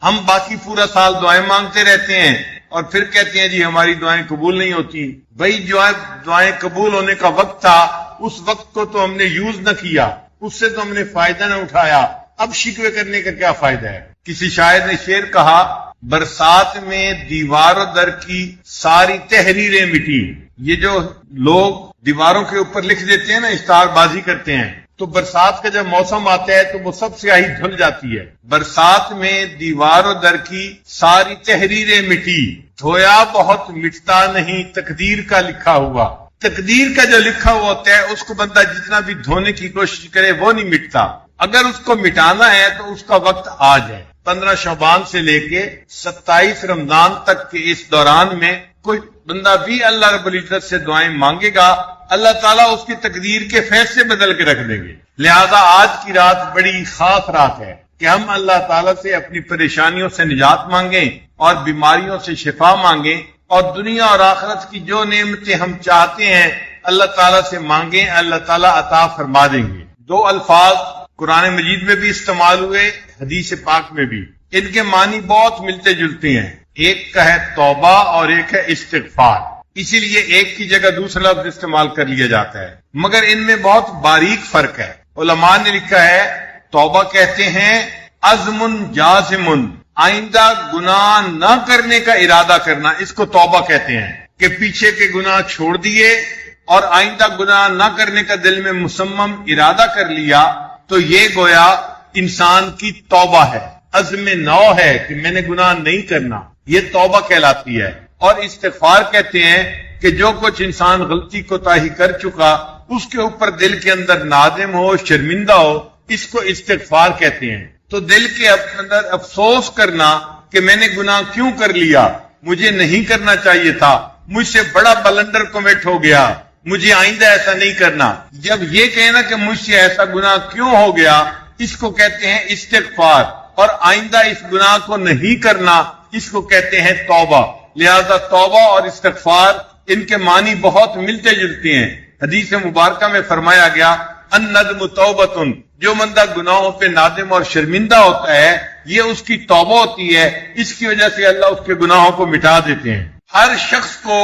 ہم باقی پورا سال دعائیں مانگتے رہتے ہیں اور پھر کہتے ہیں جی ہماری دعائیں قبول نہیں ہوتی. بھائی جو دعائیں قبول ہونے کا وقت تھا اس وقت کو تو ہم نے یوز نہ کیا، اس سے تو ہم نے فائدہ نہ اٹھایا، اب شکوے کرنے کا کیا فائدہ ہے؟ کسی شاعر نے شعر کہا، برسات میں دیوار و در کی ساری تحریریں مٹی. یہ جو لوگ دیواروں کے اوپر لکھ دیتے ہیں نا، اشتہار بازی کرتے ہیں، تو برسات کا جب موسم آتا ہے تو وہ سب سیاہی دھل جاتی ہے. برسات میں دیوار و در کی ساری تحریریں مٹی، دھویا بہت مٹتا نہیں تقدیر کا لکھا ہوا. تقدیر کا جو لکھا ہوا ہوتا ہے اس کو بندہ جتنا بھی دھونے کی کوشش کرے وہ نہیں مٹتا. اگر اس کو مٹانا ہے تو اس کا وقت آ جائے. 15 شعبان سے لے کے 27 رمضان تک کے اس دوران میں کوئی بندہ بھی اللہ رب العزت سے دعائیں مانگے گا، اللہ تعالیٰ اس کی تقدیر کے فیصلے بدل کے رکھ دیں گے. لہذا آج کی رات بڑی خاص رات ہے کہ ہم اللہ تعالیٰ سے اپنی پریشانیوں سے نجات مانگیں اور بیماریوں سے شفا مانگیں، اور دنیا اور آخرت کی جو نعمتیں ہم چاہتے ہیں اللہ تعالیٰ سے مانگیں، اللہ تعالیٰ عطا فرما دیں گے. 2 الفاظ قرآن مجید میں بھی استعمال ہوئے، حدیث پاک میں بھی. ان کے معنی بہت ملتے جلتے ہیں. ایک کا ہے توبہ اور ایک ہے استغفار. اسی لیے ایک کی جگہ دوسرا لفظ استعمال کر لیا جاتا ہے، مگر ان میں بہت باریک فرق ہے. علماء نے لکھا ہے توبہ کہتے ہیں عزم جازم، آئندہ گناہ نہ کرنے کا ارادہ کرنا، اس کو توبہ کہتے ہیں کہ پیچھے کے گناہ چھوڑ دیے اور آئندہ گناہ نہ کرنے کا دل میں مصمم ارادہ کر لیا، تو یہ گویا انسان کی توبہ ہے، عزم نو ہے کہ میں نے گناہ نہیں کرنا، یہ توبہ کہلاتی ہے. اور استغفار کہتے ہیں کہ جو کچھ انسان غلطی کوتاہی کر چکا اس کے اوپر دل کے اندر نادم ہو، شرمندہ ہو، اس کو استغفار کہتے ہیں. تو دل کے اندر افسوس کرنا کہ میں نے گناہ کیوں کر لیا، مجھے نہیں کرنا چاہیے تھا، مجھ سے بڑا بلنڈر کمٹ ہو گیا، مجھے آئندہ ایسا نہیں کرنا. جب یہ کہنا کہ مجھ سے ایسا گناہ کیوں ہو گیا، اس کو کہتے ہیں استغفار، اور آئندہ اس گناہ کو نہیں کرنا اس کو کہتے ہیں توبہ. لہذا توبہ اور استغفار ان کے معنی بہت ملتے جلتے ہیں. حدیث مبارکہ میں فرمایا گیا الندم توبۃ، جو بندہ گناہوں پہ نادم اور شرمندہ ہوتا ہے یہ اس کی توبہ ہوتی ہے، اس کی وجہ سے اللہ اس کے گناہوں کو مٹا دیتے ہیں. ہر شخص کو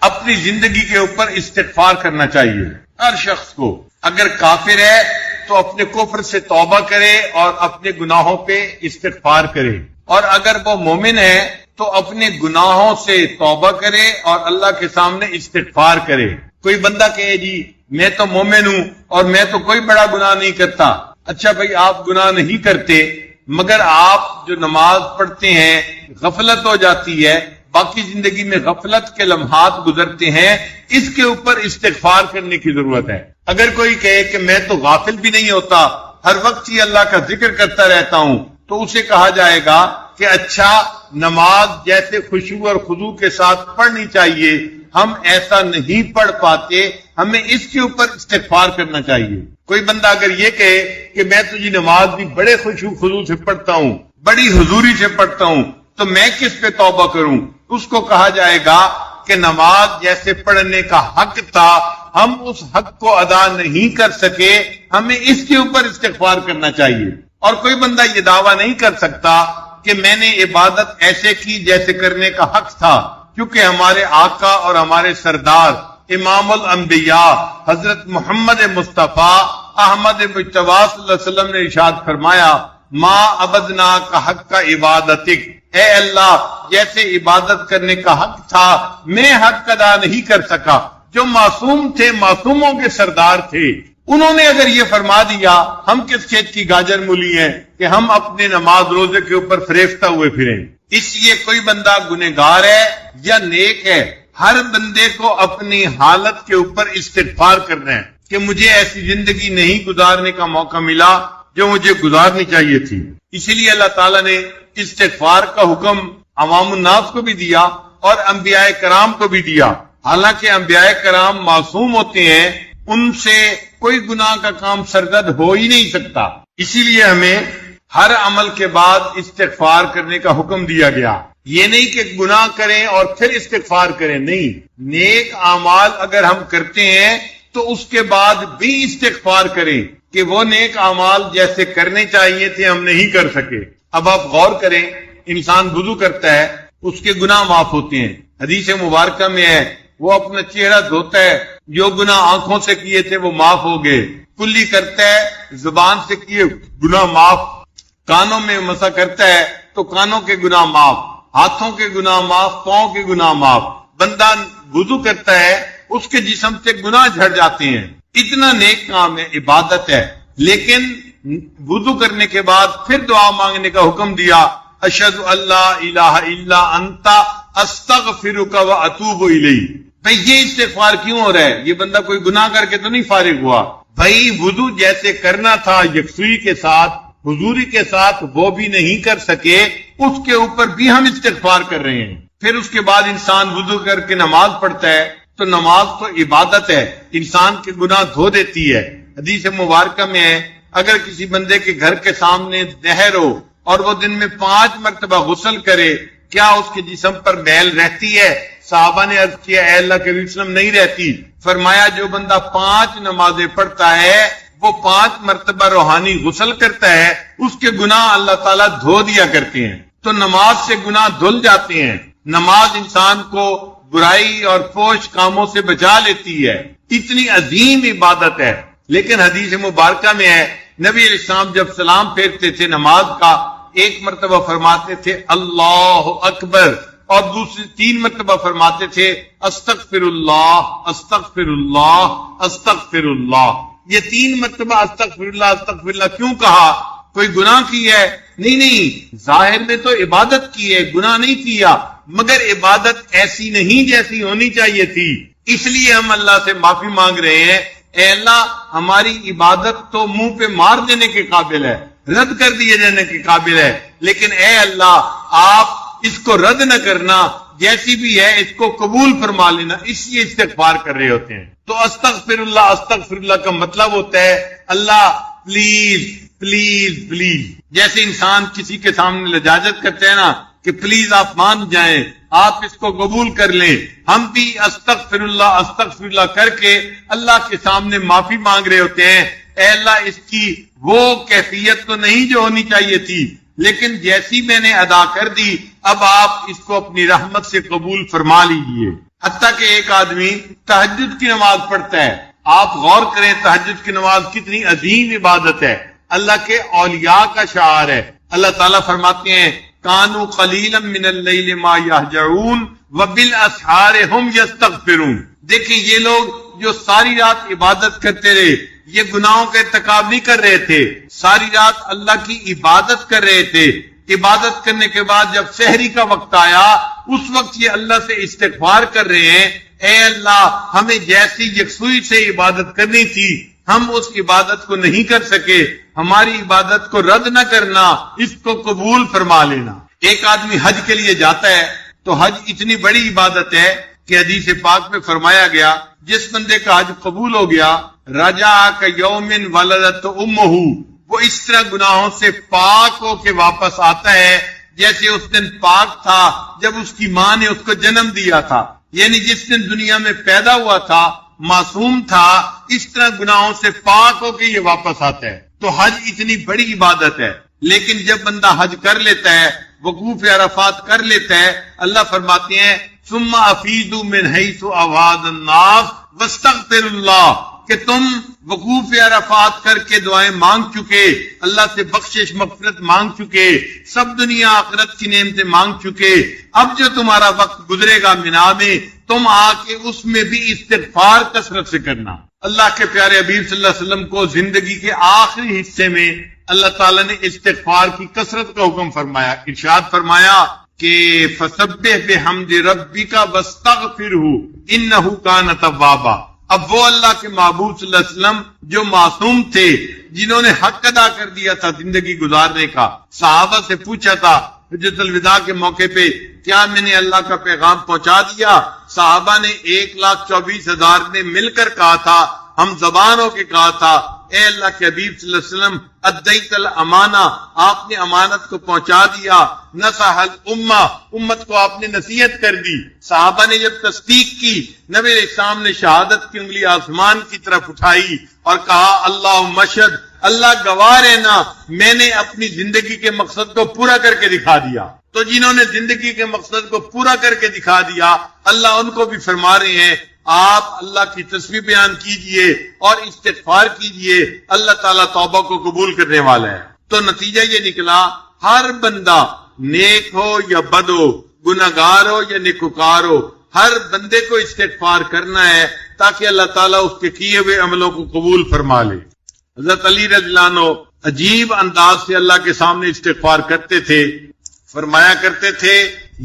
اپنی زندگی کے اوپر استغفار کرنا چاہیے. ہر شخص کو، اگر کافر ہے تو اپنے کفر سے توبہ کرے اور اپنے گناہوں پہ استغفار کرے، اور اگر وہ مومن ہے تو اپنے گناہوں سے توبہ کرے اور اللہ کے سامنے استغفار کرے. کوئی بندہ کہے جی میں تو مومن ہوں اور میں تو کوئی بڑا گناہ نہیں کرتا. اچھا بھائی آپ گناہ نہیں کرتے، مگر آپ جو نماز پڑھتے ہیں غفلت ہو جاتی ہے، باقی زندگی میں غفلت کے لمحات گزرتے ہیں، اس کے اوپر استغفار کرنے کی ضرورت ہے. اگر کوئی کہے کہ میں تو غافل بھی نہیں ہوتا، ہر وقت ہی اللہ کا ذکر کرتا رہتا ہوں، تو اسے کہا جائے گا کہ اچھا نماز جیسے خشوع اور خضوع کے ساتھ پڑھنی چاہیے، ہم ایسا نہیں پڑھ پاتے، ہمیں اس کے اوپر استغفار کرنا چاہیے. کوئی بندہ اگر یہ کہے کہ میں تو یہ نماز بھی بڑے خشوع خضوع سے پڑھتا ہوں، بڑی حضوری سے پڑھتا ہوں، تو میں کس پہ توبہ کروں، اس کو کہا جائے گا کہ نماز جیسے پڑھنے کا حق تھا ہم اس حق کو ادا نہیں کر سکے، ہمیں اس کے اوپر استغفار کرنا چاہیے. اور کوئی بندہ یہ دعویٰ نہیں کر سکتا کہ میں نے عبادت ایسے کی جیسے کرنے کا حق تھا، کیونکہ ہمارے آقا اور ہمارے سردار امام الانبیاء حضرت محمد مصطفیٰ احمد مجتبی صلی اللہ علیہ وسلم نے ارشاد فرمایا ما عبدنا کا حق کا عبادتک، اے اللہ جیسے عبادت کرنے کا حق تھا میں حق ادا نہیں کر سکا. جو معصوم تھے، معصوموں کے سردار تھے، انہوں نے اگر یہ فرما دیا ہم کس کھیت کی گاجر مولی ہیں کہ ہم اپنے نماز روزے کے اوپر فریفتہ ہوئے پھریں. اس لیے کوئی بندہ گنہگار ہے یا نیک ہے، ہر بندے کو اپنی حالت کے اوپر استغفار کرنا ہے کہ مجھے ایسی زندگی نہیں گزارنے کا موقع ملا جو مجھے گزارنی چاہیے تھی. اسی لیے اللہ تعالیٰ نے استغفار کا حکم عوام الناس کو بھی دیا اور انبیاء کرام کو بھی دیا. حالانکہ انبیاء کرام معصوم ہوتے ہیں، ان سے کوئی گناہ کا کام سرزد ہو ہی نہیں سکتا. اسی لیے ہمیں ہر عمل کے بعد استغفار کرنے کا حکم دیا گیا. یہ نہیں کہ گناہ کریں اور پھر استغفار کریں، نہیں، نیک اعمال اگر ہم کرتے ہیں تو اس کے بعد بھی استغفار کریں کہ وہ نیک اعمال جیسے کرنے چاہیے تھے ہم نہیں کر سکے. اب آپ غور کریں، انسان وضو کرتا ہے اس کے گناہ معاف ہوتے ہیں. حدیث مبارکہ میں ہے وہ اپنا چہرہ دھوتا ہے، جو گناہ آنکھوں سے کیے تھے وہ معاف ہو گئے. کلی کرتا ہے، زبان سے کیے گناہ معاف. کانوں میں مسا کرتا ہے تو کانوں کے گناہ معاف، ہاتھوں کے گناہ معاف، پاؤں کے گناہ معاف. بندہ وضو کرتا ہے اس کے جسم سے گناہ جھڑ جاتے ہیں. اتنا نیک کام ہے، عبادت ہے. لیکن وضو کرنے کے بعد پھر دعا مانگنے کا حکم دیا، اشہد اللہ الہ الا انت استغفرک و اتوب الیک. بھئی یہ استغفار کیوں ہو رہا ہے؟ یہ بندہ کوئی گناہ کر کے تو نہیں فارغ ہوا. بھئی وضو جیسے کرنا تھا یکسوئی کے ساتھ، حضوری کے ساتھ، وہ بھی نہیں کر سکے، اس کے اوپر بھی ہم استغفار کر رہے ہیں. پھر اس کے بعد انسان وضو کر کے نماز پڑھتا ہے تو نماز تو عبادت ہے، انسان کے گناہ دھو دیتی ہے. حدیث مبارکہ میں ہے اگر کسی بندے کے گھر کے سامنے نہر ہو اور وہ دن میں 5 مرتبہ غسل کرے، کیا اس کے جسم پر میل رہتی ہے؟ صحابہ نے عرض کیا اے اللہ کے وسلم نہیں رہتی. فرمایا جو بندہ 5 نمازیں پڑھتا ہے وہ 5 مرتبہ روحانی غسل کرتا ہے، اس کے گناہ اللہ تعالیٰ دھو دیا کرتے ہیں. تو نماز سے گناہ دھل جاتے ہیں. نماز انسان کو برائی اور فحش کاموں سے بچا لیتی ہے. اتنی عظیم عبادت ہے. لیکن حدیث مبارکہ میں ہے نبی علیہ السلام جب سلام پھیرتے تھے نماز کا، 1 مرتبہ فرماتے تھے اللہ اکبر، اور دوسری 3 مرتبہ فرماتے تھے استغفر اللہ استغفر اللہ استغفر اللہ. یہ 3 مرتبہ استغفر اللہ کیوں کہا؟ کوئی گناہ کی ہے؟ نہیں، ظاہر میں تو عبادت کی ہے، گناہ نہیں کیا، مگر عبادت ایسی نہیں جیسی ہونی چاہیے تھی. اس لیے ہم اللہ سے معافی مانگ رہے ہیں. اے اللہ ہماری عبادت تو منہ پہ مار دینے کے قابل ہے، رد کر دیے جانے کے قابل ہے، لیکن اے اللہ آپ اس کو رد نہ کرنا، جیسی بھی ہے اس کو قبول فرما لینا. اس لیے استغفار کر رہے ہوتے ہیں. تو استغفر اللہ کا مطلب ہوتا ہے اللہ پلیز پلیز پلیز. جیسے انسان کسی کے سامنے لجاجت کرتے ہیں نا کہ پلیز آپ مان جائیں، آپ اس کو قبول کر لیں، ہم بھی استغفر اللہ کر کے اللہ کے سامنے معافی مانگ رہے ہوتے ہیں. اے اللہ اس کی وہ کیفیت تو نہیں جو ہونی چاہیے تھی، لیکن جیسی میں نے ادا کر دی اب آپ اس کو اپنی رحمت سے قبول فرما لیجئے. حتیٰ کہ ایک آدمی تہجد کی نماز پڑھتا ہے. آپ غور کریں تہجد کی نماز کتنی عظیم عبادت ہے، اللہ کے اولیاء کا شعار ہے. اللہ تعالیٰ فرماتے ہیں کانوا قلیلا من اللیل ما یہجعون وبالاسحار هم یستغفرون. دیکھیں یہ لوگ جو ساری رات عبادت کرتے رہے، یہ گناہوں کا ارتکاب نہیں کر رہے تھے، ساری رات اللہ کی عبادت کر رہے تھے. عبادت کرنے کے بعد جب سحری کا وقت آیا اس وقت یہ اللہ سے استغفار کر رہے ہیں اے اللہ ہمیں جیسی یکسوئی سے عبادت کرنی تھی ہم اس عبادت کو نہیں کر سکے، ہماری عبادت کو رد نہ کرنا، اس کو قبول فرما لینا. ایک آدمی حج کے لیے جاتا ہے تو حج اتنی بڑی عبادت ہے کہ حدیث پاک میں فرمایا گیا جس بندے کا حج قبول ہو گیا رجع کیوم ولدت امہ، وہ اس طرح گناہوں سے پاک ہو کے واپس آتا ہے جیسے اس دن پاک تھا جب اس کی ماں نے اس کو جنم دیا تھا. یعنی جس دن دنیا میں پیدا ہوا تھا معصوم تھا، اس طرح گناہوں سے پاک ہو کے یہ واپس آتا ہے. تو حج اتنی بڑی عبادت ہے. لیکن جب بندہ حج کر لیتا ہے، وقوف عرفات کر لیتا ہے، اللہ فرماتے ہیں ثم افیضوا من حیث افاض الناس واستغفروا اللہ، کہ تم وقوف عرفات کر کے دعائیں مانگ چکے، اللہ سے بخشش مغفرت مانگ چکے، سب دنیا آخرت کی نعمتیں مانگ چکے، اب جو تمہارا وقت گزرے گا مینا میں تم آ کے اس میں بھی استغفار کثرت سے کرنا. اللہ کے پیارے حبیب صلی اللہ علیہ وسلم کو زندگی کے آخری حصے میں اللہ تعالیٰ نے استغفار کی کثرت کا حکم فرمایا. ارشاد فرمایا کہ فسبح بحمد ربک واستغفرہ انہ کان توابا. اب وہ اللہ کے محبوب صلی اللہ علیہ وسلم جو معصوم تھے، جنہوں نے حق ادا کر دیا تھا زندگی گزارنے کا، صحابہ سے پوچھا تھا حجۃ الوداع کے موقع پہ کیا میں نے اللہ کا پیغام پہنچا دیا؟ صحابہ نے 1,24,000 نے مل کر کہا تھا، ہم زبان ہو کے کہا تھا اے اللہ کے حبیب صلی اللہ علیہ وسلم ادیت الامانہ، آپ نے امانت کو پہنچا دیا، نصح الامہ، امت کو آپ نے نصیحت کر دی. صحابہ نے جب تصدیق کی، نبی علیہ السلام نے شہادت کی انگلی آسمان کی طرف اٹھائی اور کہا اللہ مشہد، اللہ گواہ رہنا میں نے اپنی زندگی کے مقصد کو پورا کر کے دکھا دیا. تو جنہوں نے زندگی کے مقصد کو پورا کر کے دکھا دیا، اللہ ان کو بھی فرما رہے ہیں آپ اللہ کی تسبیح بیان کیجئے اور استغفار کیجئے، اللہ تعالیٰ توبہ کو قبول کرنے والا ہے۔ تو نتیجہ یہ نکلا، ہر بندہ نیک ہو یا بد ہو، گناہگار ہو یا نیکوکار ہو، ہر بندے کو استغفار کرنا ہے تاکہ اللہ تعالیٰ اس کے کیے ہوئے عملوں کو قبول فرما لے۔ حضرت علی رضی اللہ عنہ عجیب انداز سے اللہ کے سامنے استغفار کرتے تھے، فرمایا کرتے تھے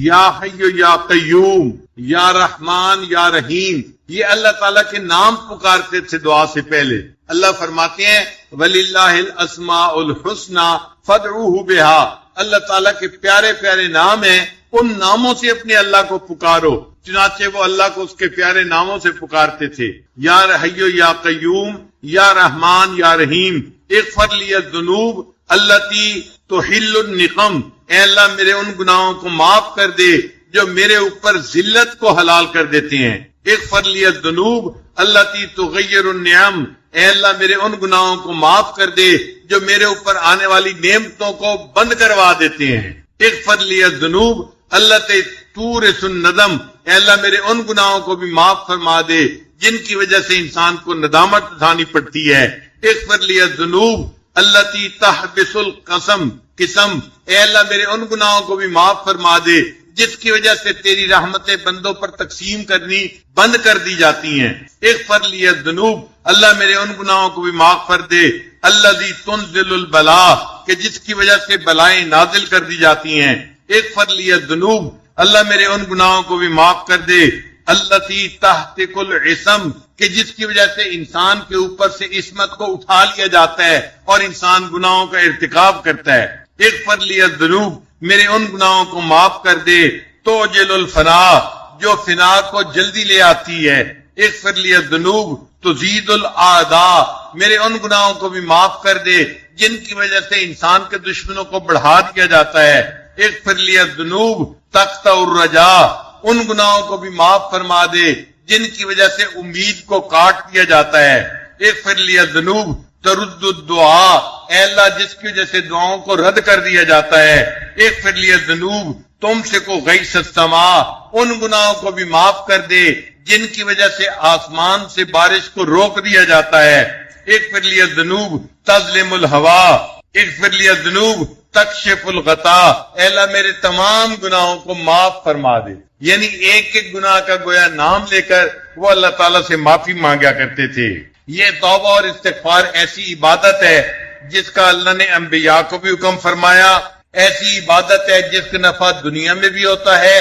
یا حی یا قیوم یا رحمان یا رحیم، یہ اللہ تعالیٰ کے نام پکارتے تھے دعا سے پہلے۔ اللہ فرماتے ہیں وَلِلَّهِ الْأَسْمَاءُ الْحُسْنَى فَادْعُوهُ بِهَا، اللہ تعالیٰ کے پیارے پیارے نام ہیں، ان ناموں سے اپنے اللہ کو پکارو۔ چنانچہ وہ اللہ کو اس کے پیارے ناموں سے پکارتے تھے، یا حی یا قیوم یا رحمان یا رحیم، اغفر لی الذنوب التی تحل النقم، اے اللہ میرے ان گناہوں کو معاف کر دے جو میرے اوپر ذلت کو حلال کر دیتے ہیں۔ اغفر لی الذنوب التی تغیر النعم، اے اللہ میرے ان گناہوں کو معاف کر دے جو میرے اوپر آنے والی نعمتوں کو بند کروا دیتے ہیں۔ اغفر لی الذنوب التی تورث الندم، اے اللہ میرے ان گناہوں کو بھی معاف فرما دے جن کی وجہ سے انسان کو ندامت اٹھانی پڑتی ہے۔ اغفر لی الذنوب التی تحبس القسم، اے اللہ میرے ان گناہوں کو بھی معاف فرما دے جس کی وجہ سے تیری رحمتیں بندوں پر تقسیم کرنی بند کر دی جاتی ہیں۔ اغفر لی الذنوب، اللہ میرے ان گناہوں کو بھی معاف کر دے الذی تنزل البلاء، کہ جس کی وجہ سے بلائیں نازل کر دی جاتی ہیں۔ اغفر لی الذنوب، اللہ میرے ان گناہوں کو بھی معاف کر دے التی تحتک العصم، کہ جس کی وجہ سے انسان کے اوپر سے عصمت کو اٹھا لیا جاتا ہے اور انسان گناہوں کا ارتکاب کرتا ہے۔ اغفر لی الذنوب، میرے ان گناہوں کو معاف کر دے توجل الفنا، جو فنا کو جلدی لے آتی ہے۔ اغفر لی الذنوب تزید الاعداء، میرے ان گناہوں کو بھی معاف کر دے جن کی وجہ سے انسان کے دشمنوں کو بڑھا دیا جاتا ہے۔ اغفر لی الذنوب تقطع الرجاء، ان گناہوں کو بھی معاف فرما دے جن کی وجہ سے امید کو کاٹ دیا جاتا ہے۔ اغفر لی الذنوب ترد الدعاء، اے اللہ جس کی وجہ سے دعاؤں کو رد کر دیا جاتا ہے۔ اغفر لی الذنوب تمسک غیث السماء، ان گناہوں کو بھی معاف کر دے جن کی وجہ سے آسمان سے بارش کو روک دیا جاتا ہے۔ اغفر لی الذنوب تظلم الہوا، اغفر لی الذنوب تکشف الغطاء، اے اللہ میرے تمام گناہوں کو معاف فرما دے۔ یعنی ایک ایک گناہ کا گویا نام لے کر وہ اللہ تعالیٰ سے معافی مانگا کرتے تھے۔ یہ توبہ اور استغفار ایسی عبادت ہے جس کا اللہ نے انبیاء کو بھی حکم فرمایا، ایسی عبادت ہے جس کا نفع دنیا میں بھی ہوتا ہے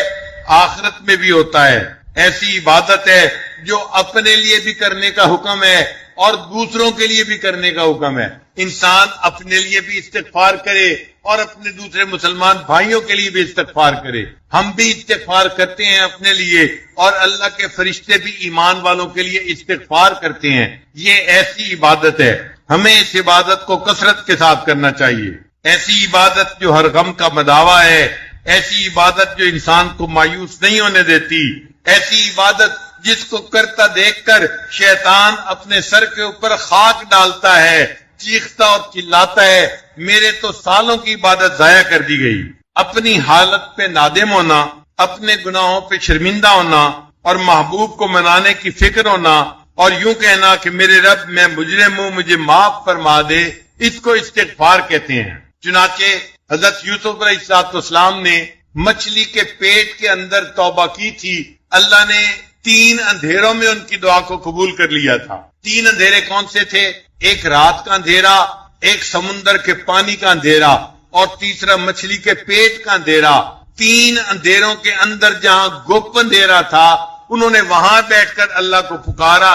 آخرت میں بھی ہوتا ہے، ایسی عبادت ہے جو اپنے لیے بھی کرنے کا حکم ہے اور دوسروں کے لیے بھی کرنے کا حکم ہے۔ انسان اپنے لیے بھی استغفار کرے اور اپنے دوسرے مسلمان بھائیوں کے لیے بھی استغفار کرے۔ ہم بھی استغفار کرتے ہیں اپنے لیے اور اللہ کے فرشتے بھی ایمان والوں کے لیے استغفار کرتے ہیں۔ یہ ایسی عبادت ہے، ہمیں اس عبادت کو کثرت کے ساتھ کرنا چاہیے۔ ایسی عبادت جو ہر غم کا مداوا ہے، ایسی عبادت جو انسان کو مایوس نہیں ہونے دیتی، ایسی عبادت جس کو کرتا دیکھ کر شیطان اپنے سر کے اوپر خاک ڈالتا ہے، چیختا اور چلاتا ہے میرے تو سالوں کی عبادت ضائع کر دی گئی۔ اپنی حالت پہ نادم ہونا، اپنے گناہوں پہ شرمندہ ہونا اور محبوب کو منانے کی فکر ہونا اور یوں کہنا کہ میرے رب میں مجرم ہوں مجھے معاف فرما دے، اس کو استغفار کہتے ہیں۔ چنانچہ حضرت یوسف علیہ السلام نے مچھلی کے پیٹ کے اندر توبہ کی تھی، اللہ نے 3 اندھیروں میں ان کی دعا کو قبول کر لیا تھا۔ 3 اندھیرے کون سے تھے؟ ایک رات کا اندھیرا، ایک سمندر کے پانی کا اندھیرا اور تیسرا مچھلی کے پیٹ کا اندھیرا۔ 3 اندھیروں کے اندر جہاں گپ اندھیرا تھا انہوں نے وہاں بیٹھ کر اللہ کو پکارا،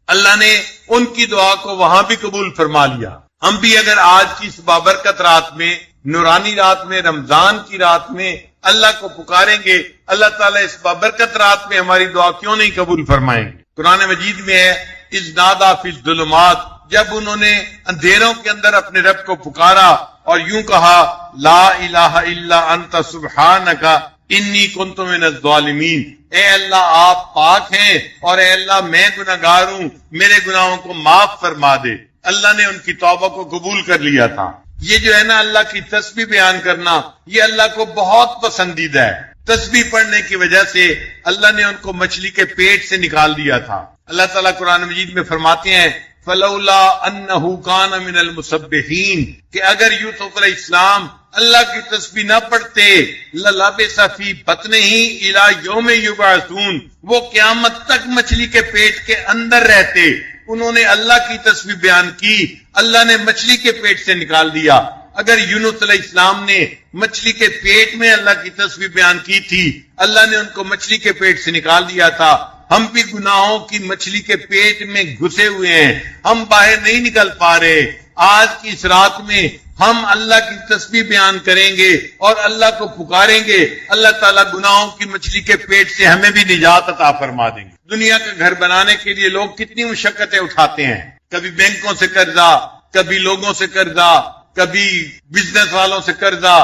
اللہ نے ان کی دعا کو وہاں بھی قبول فرما لیا۔ ہم بھی اگر آج کی اس بابرکت رات میں، نورانی رات میں، رمضان کی رات میں اللہ کو پکاریں گے، اللہ تعالیٰ اس بابرکت رات میں ہماری دعا کیوں نہیں قبول فرمائیں گے؟ قرآن مجید میں ہے اذ نادى فی الظلمات، جب انہوں نے اندھیروں کے اندر اپنے رب کو پکارا اور یوں کہا لا الہ الا انت سبحانک انی کنت من الظالمین، اے اللہ آپ پاک ہیں اور اے اللہ میں گناہگار ہوں، میرے گناہوں کو معاف فرما دے۔ اللہ نے ان کی توبہ کو قبول کر لیا تھا۔ یہ جو ہے نا اللہ کی تسبیح بیان کرنا، یہ اللہ کو بہت پسندیدہ ہے۔ تسبیح پڑھنے کی وجہ سے اللہ نے ان کو مچھلی کے پیٹ سے نکال دیا تھا۔ اللہ تعالیٰ قرآن مجید میں فرماتے ہیں فلولا انہ کان من المسبحین، کہ اگر یوسف علیہ السلام اللہ کی تسبیح نہ پڑھتے للبث فی بطنہ الی یوم یبعثون، وہ قیامت تک مچھلی کے پیٹ کے اندر رہتے۔ انہوں نے اللہ کی تسبیح بیان کی، اللہ نے مچھلی کے پیٹ سے نکال دیا۔ اگر یونس علیہ السلام نے مچھلی کے پیٹ میں اللہ کی تسبیح بیان کی تھی، اللہ نے ان کو مچھلی کے پیٹ سے نکال دیا تھا۔ ہم بھی گناہوں کی مچھلی کے پیٹ میں گھسے ہوئے ہیں، ہم باہر نہیں نکل پا رہے۔ آج کی اس رات میں ہم اللہ کی تسبیح بیان کریں گے اور اللہ کو پکاریں گے، اللہ تعالیٰ گناہوں کی مچھلی کے پیٹ سے ہمیں بھی نجات عطا فرما دیں گے۔ دنیا کا گھر بنانے کے لیے لوگ کتنی مشقتیں اٹھاتے ہیں، کبھی بینکوں سے قرضہ، کبھی لوگوں سے قرضہ، کبھی بزنس والوں سے قرضہ،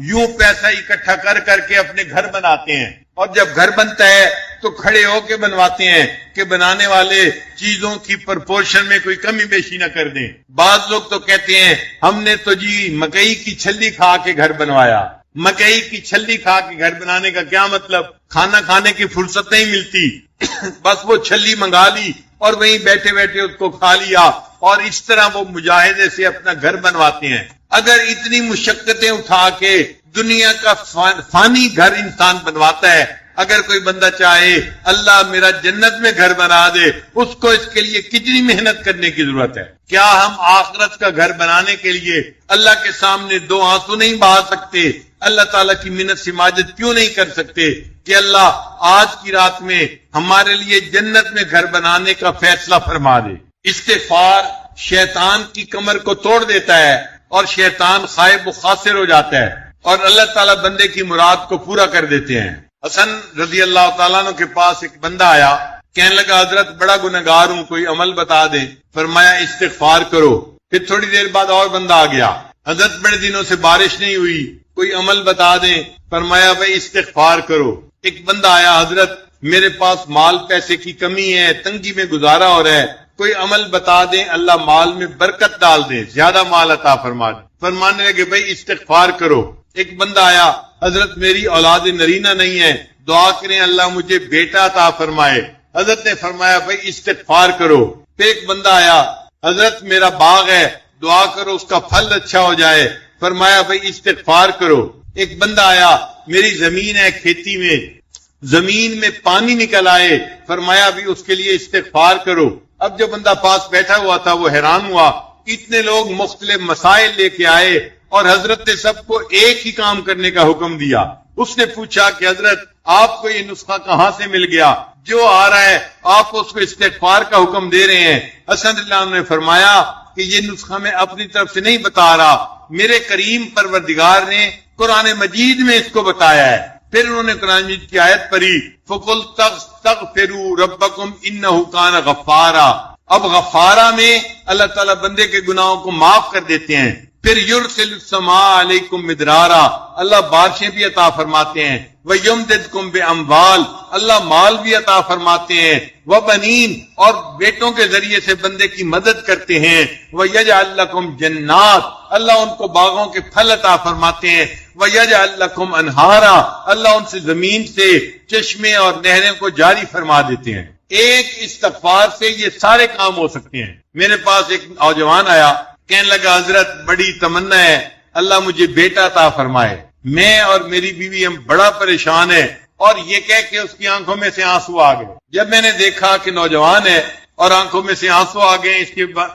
یوں پیسہ اکٹھا کر کر کے اپنے گھر بناتے ہیں، اور جب گھر بنتا ہے تو کھڑے ہو کے بنواتے ہیں کہ بنانے والے چیزوں کی پرپورشن میں کوئی کمی بیشی نہ کر دیں۔ بعض لوگ تو کہتے ہیں ہم نے تو جی مکئی کی چھلی کھا کے گھر بنوایا۔ مکئی کی چھلی کھا کے گھر بنانے کا کیا مطلب؟ کھانا کھانے کی فرصت نہیں ملتی، بس وہ چھلی منگا لی اور وہیں بیٹھے بیٹھے اس کو کھا لیا، اور اس طرح وہ مجاہدے سے اپنا گھر بنواتے ہیں۔ اگر اتنی مشقتیں اٹھا کے دنیا کا فانی گھر انسان بنواتا ہے، اگر کوئی بندہ چاہے اللہ میرا جنت میں گھر بنا دے، اس کو اس کے لیے کتنی محنت کرنے کی ضرورت ہے؟ کیا ہم آخرت کا گھر بنانے کے لیے اللہ کے سامنے دو آنسو نہیں بہا سکتے؟ اللہ تعالیٰ کی منت سماجت کیوں نہیں کر سکتے کہ اللہ آج کی رات میں ہمارے لیے جنت میں گھر بنانے کا فیصلہ فرما دے؟ استغفار شیطان کی کمر کو توڑ دیتا ہے اور شیطان خائب و خاسر ہو جاتا ہے، اور اللہ تعالیٰ بندے کی مراد کو پورا کر دیتے ہیں۔ حسن رضی اللہ تعالیٰ عنہ کے پاس ایک بندہ آیا، کہنے لگا حضرت بڑا گنہگار ہوں، کوئی عمل بتا دیں۔ فرمایا استغفار کرو۔ پھر تھوڑی دیر بعد اور بندہ آ گیا، حضرت بڑے دنوں سے بارش نہیں ہوئی، کوئی عمل بتا دیں۔ فرمایا بھائی استغفار کرو۔ ایک بندہ آیا، حضرت میرے پاس مال پیسے کی کمی ہے، تنگی میں گزارا ہو رہا ہے، کوئی عمل بتا دیں اللہ مال میں برکت ڈال دے، زیادہ مال عطا فرما دے۔ فرمانے لگے بھائی استغفار کرو۔ ایک بندہ آیا، حضرت میری اولاد نرینہ نہیں ہے، دعا کریں اللہ مجھے بیٹا عطا فرمائے۔ حضرت نے فرمایا بھائی استغفار کرو۔ پھر ایک بندہ آیا، حضرت میرا باغ ہے، دعا کرو اس کا پھل اچھا ہو جائے۔ فرمایا بھائی استغفار کرو۔ ایک بندہ آیا، میری زمین ہے کھیتی میں، زمین میں پانی نکل آئے، فرمایا بھی اس کے لیے استغفار کرو۔ اب جو بندہ پاس بیٹھا ہوا تھا وہ حیران ہوا، اتنے لوگ مختلف مسائل لے کے آئے اور حضرت نے سب کو ایک ہی کام کرنے کا حکم دیا۔ اس نے پوچھا کہ حضرت آپ کو یہ نسخہ کہاں سے مل گیا؟ جو آ رہا ہے آپ اس کو استغفار کا حکم دے رہے ہیں۔ حسن اللہ نے فرمایا کہ یہ نسخہ میں اپنی طرف سے نہیں بتا رہا، میرے کریم پروردگار نے قرآن مجید میں اس کو بتایا ہے۔ پھر انہوں نے قرآن مجید کی آیت پڑھی فَقُلْ تَغْفِرُوا رَبَّكُمْ إِنَّهُ كَانَ غَفَّارًا۔ اب غفارہ میں اللہ تعالیٰ بندے کے گناہوں کو معاف کر دیتے ہیں۔ پھر یرسل السماء علیکم مدرارا، اللہ بارشیں بھی عطا فرماتے ہیں۔ وَيُمْدِدْكُمْ بِأَمْوَالٍ، اللہ مال بھی عطا فرماتے ہیں۔ وَبَنِينَ، اور بیٹوں کے ذریعے سے بندے کی مدد کرتے ہیں۔ وَيَجْعَلْ لَكُمْ جَنَّاتٍ، اللہ ان کو باغوں کے پھل عطا فرماتے ہیں۔ وَيَجْعَلْ لَكُمْ أَنْهَارًا، اللہ ان سے زمین سے چشمے اور نہریں کو جاری فرما دیتے ہیں۔ ایک استغفار سے یہ سارے کام ہو سکتے ہیں۔ میرے پاس ایک نوجوان آیا، کہنے لگا حضرت بڑی تمنا ہے اللہ مجھے بیٹا عطا فرمائے، میں اور میری بیوی ہم بڑا پریشان ہے، اور یہ کہہ کے اس کی آنکھوں میں سے آنسو آ گئے۔ جب میں نے دیکھا کہ نوجوان ہے اور آنکھوں میں سے آنسو آ گئے،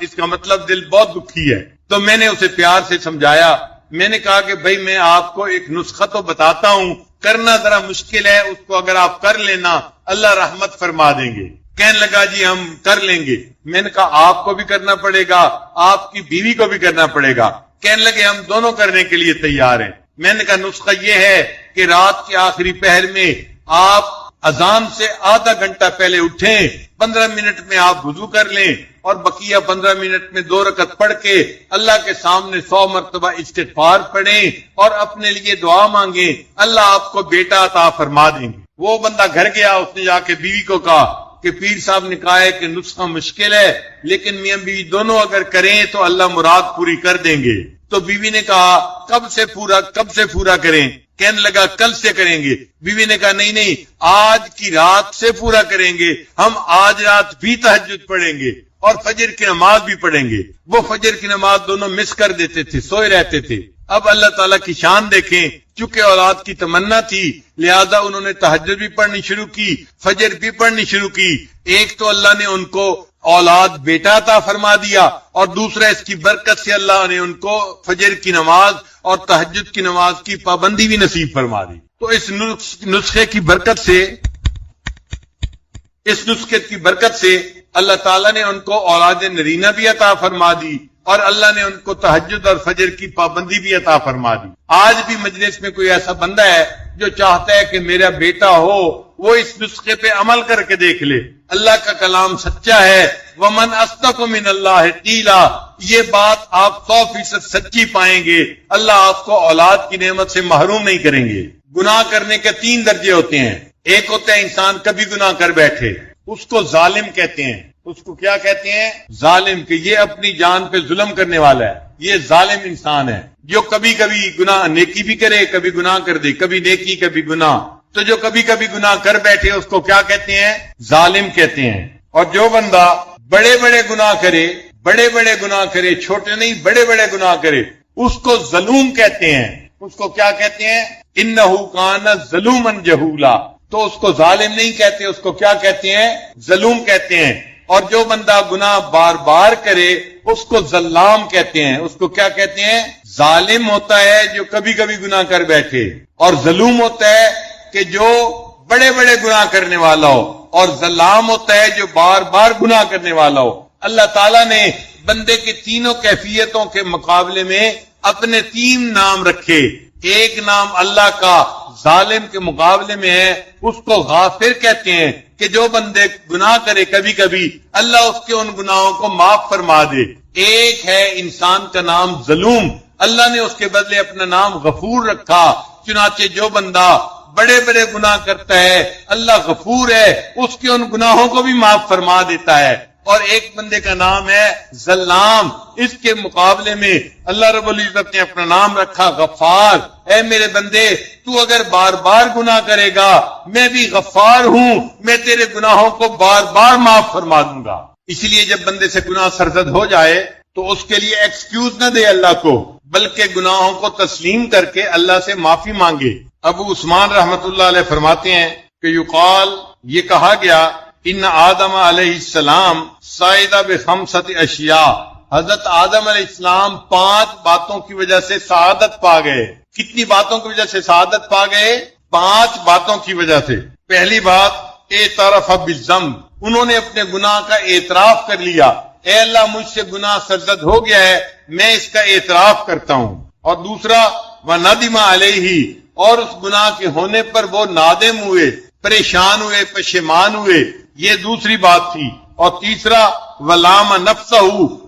اس کا مطلب دل بہت دکھی ہے، تو میں نے اسے پیار سے سمجھایا۔ میں نے کہا کہ بھائی میں آپ کو ایک نسخہ تو بتاتا ہوں، کرنا ذرا مشکل ہے، اس کو اگر آپ کر لینا اللہ رحمت فرما دیں گے۔ کہنے لگا جی ہم کر لیں گے۔ میں نے کہا آپ کو بھی کرنا پڑے گا، آپ کی بیوی کو بھی کرنا پڑے گا۔ کہنے لگے ہم دونوں کرنے کے لیے تیار ہیں۔ میں نے کہا نسخہ یہ ہے کہ رات کے آخری پہر میں آپ اذان سے آدھا گھنٹہ پہلے اٹھیں، 15 منٹ میں آپ وضو کر لیں، اور بقیہ 15 منٹ میں 2 رکعت پڑھ کے اللہ کے سامنے 100 مرتبہ استغفار پڑھیں اور اپنے لیے دعا مانگیں، اللہ آپ کو بیٹا عطا فرما دیں گے۔ وہ بندہ گھر گیا، اس نے جا کے بیوی کو کہا کہ پیر صاحب نے کہا ہے کہ نسخہ مشکل ہے، لیکن میاں بیوی دونوں اگر کریں تو اللہ مراد پوری کر دیں گے۔ تو بیوی نے کہا کب سے پورا کریں؟ کہنے لگا کل سے کریں گے۔ بیوی نے کہا نہیں آج کی رات سے پورا کریں گے، ہم آج رات بھی تہجد پڑھیں گے اور فجر کی نماز بھی پڑھیں گے۔ وہ فجر کی نماز دونوں مس کر دیتے تھے، سوئے رہتے تھے۔ اب اللہ تعالیٰ کی شان دیکھیں، چونکہ اولاد کی تمنا تھی لہذا انہوں نے تہجد بھی پڑھنی شروع کی، فجر بھی پڑھنی شروع کی۔ ایک تو اللہ نے ان کو اولاد بیٹا عطا فرما دیا، اور دوسرا اس کی برکت سے اللہ نے ان کو فجر کی نماز اور تہجد کی نماز کی پابندی بھی نصیب فرما دی۔ تو اس نسخے کی برکت سے اللہ تعالیٰ نے ان کو اولاد نرینہ بھی عطا فرما دی، اور اللہ نے ان کو تہجد اور فجر کی پابندی بھی عطا فرما دی۔ آج بھی مجلس میں کوئی ایسا بندہ ہے جو چاہتا ہے کہ میرا بیٹا ہو، وہ اس نسخے پہ عمل کر کے دیکھ لے۔ اللہ کا کلام سچا ہے، وَمَنْ أَصْدَقُ مِنَ اللَّهِ قِيلًا، یہ بات آپ 100% سچی پائیں گے۔ اللہ آپ کو اولاد کی نعمت سے محروم نہیں کریں گے۔ گناہ کرنے کے 3 درجے ہوتے ہیں۔ ایک ہوتا ہے انسان کبھی گناہ کر بیٹھے، اس کو ظالم کہتے ہیں۔ اس کو کیا کہتے ہیں؟ ظالم، کہ یہ اپنی جان پہ ظلم کرنے والا ہے، یہ ظالم انسان ہے جو کبھی گناہ نیکی بھی کرے، کبھی گناہ کر دے، کبھی نیکی کبھی گناہ۔ تو جو کبھی گناہ کر بیٹھے اس کو کیا کہتے ہیں؟ ظالم کہتے ہیں۔ اور جو بندہ بڑے بڑے گناہ کرے، چھوٹے نہیں بڑے گناہ کرے، اس کو ظلوم کہتے ہیں۔ اس کو کیا کہتے ہیں؟ انہ کان ظلوما جہولا۔ تو اس کو ظالم نہیں کہتے، اس کو کیا کہتے ہیں؟ ظلوم کہتے ہیں۔ اور جو بندہ گناہ بار بار کرے اس کو ظلام کہتے ہیں۔ اس کو کیا کہتے ہیں؟ ظالم ہوتا ہے جو کبھی گناہ کر بیٹھے، اور ظلوم ہوتا ہے کہ جو بڑے گناہ کرنے والا ہو، اور ظلام ہوتا ہے جو بار بار گناہ کرنے والا ہو۔ اللہ تعالیٰ نے بندے کے تینوں کیفیتوں کے مقابلے میں اپنے 3 نام رکھے۔ ایک نام اللہ کا ظالم کے مقابلے میں ہے، اس کو غافر کہتے ہیں، کہ جو بندے گناہ کرے کبھی اللہ اس کے ان گناہوں کو معاف فرما دے۔ ایک ہے انسان کا نام ظلوم، اللہ نے اس کے بدلے اپنا نام غفور رکھا۔ چنانچہ جو بندہ بڑے گناہ کرتا ہے اللہ غفور ہے، اس کے ان گناہوں کو بھی معاف فرما دیتا ہے۔ اور ایک بندے کا نام ہے ظلام، اس کے مقابلے میں اللہ رب العزت نے اپنا نام رکھا غفار۔ اے میرے بندے، تو اگر بار بار گناہ کرے گا میں بھی غفار ہوں، میں تیرے گناہوں کو بار بار معاف فرما دوں گا۔ اس لیے جب بندے سے گناہ سرزد ہو جائے تو اس کے لیے ایکسکیوز نہ دے اللہ کو، بلکہ گناہوں کو تسلیم کر کے اللہ سے معافی مانگے۔ ابو عثمان رحمت اللہ علیہ فرماتے ہیں کہ یقال، یہ کہا گیا، ان آدم علیہ السلام سائدہ بخمسۃ اشیاء، حضرت آدم علیہ السلام 5 باتوں کی وجہ سے سعادت پا گئے۔ کتنی باتوں کی وجہ سے سعادت پا گئے؟ 5 باتوں کی وجہ سے۔ پہلی بات، اعتراف بالذنب، انہوں نے اپنے گناہ کا اعتراف کر لیا۔ اے اللہ، مجھ سے گناہ سرزد ہو گیا ہے، میں اس کا اعتراف کرتا ہوں۔ اور دوسرا، وندم علیہ، اور اس گناہ کے ہونے پر وہ نادم ہوئے، پریشان ہوئے، پشیمان ہوئے، یہ دوسری بات تھی۔ اور تیسرا، ولام نفسہ،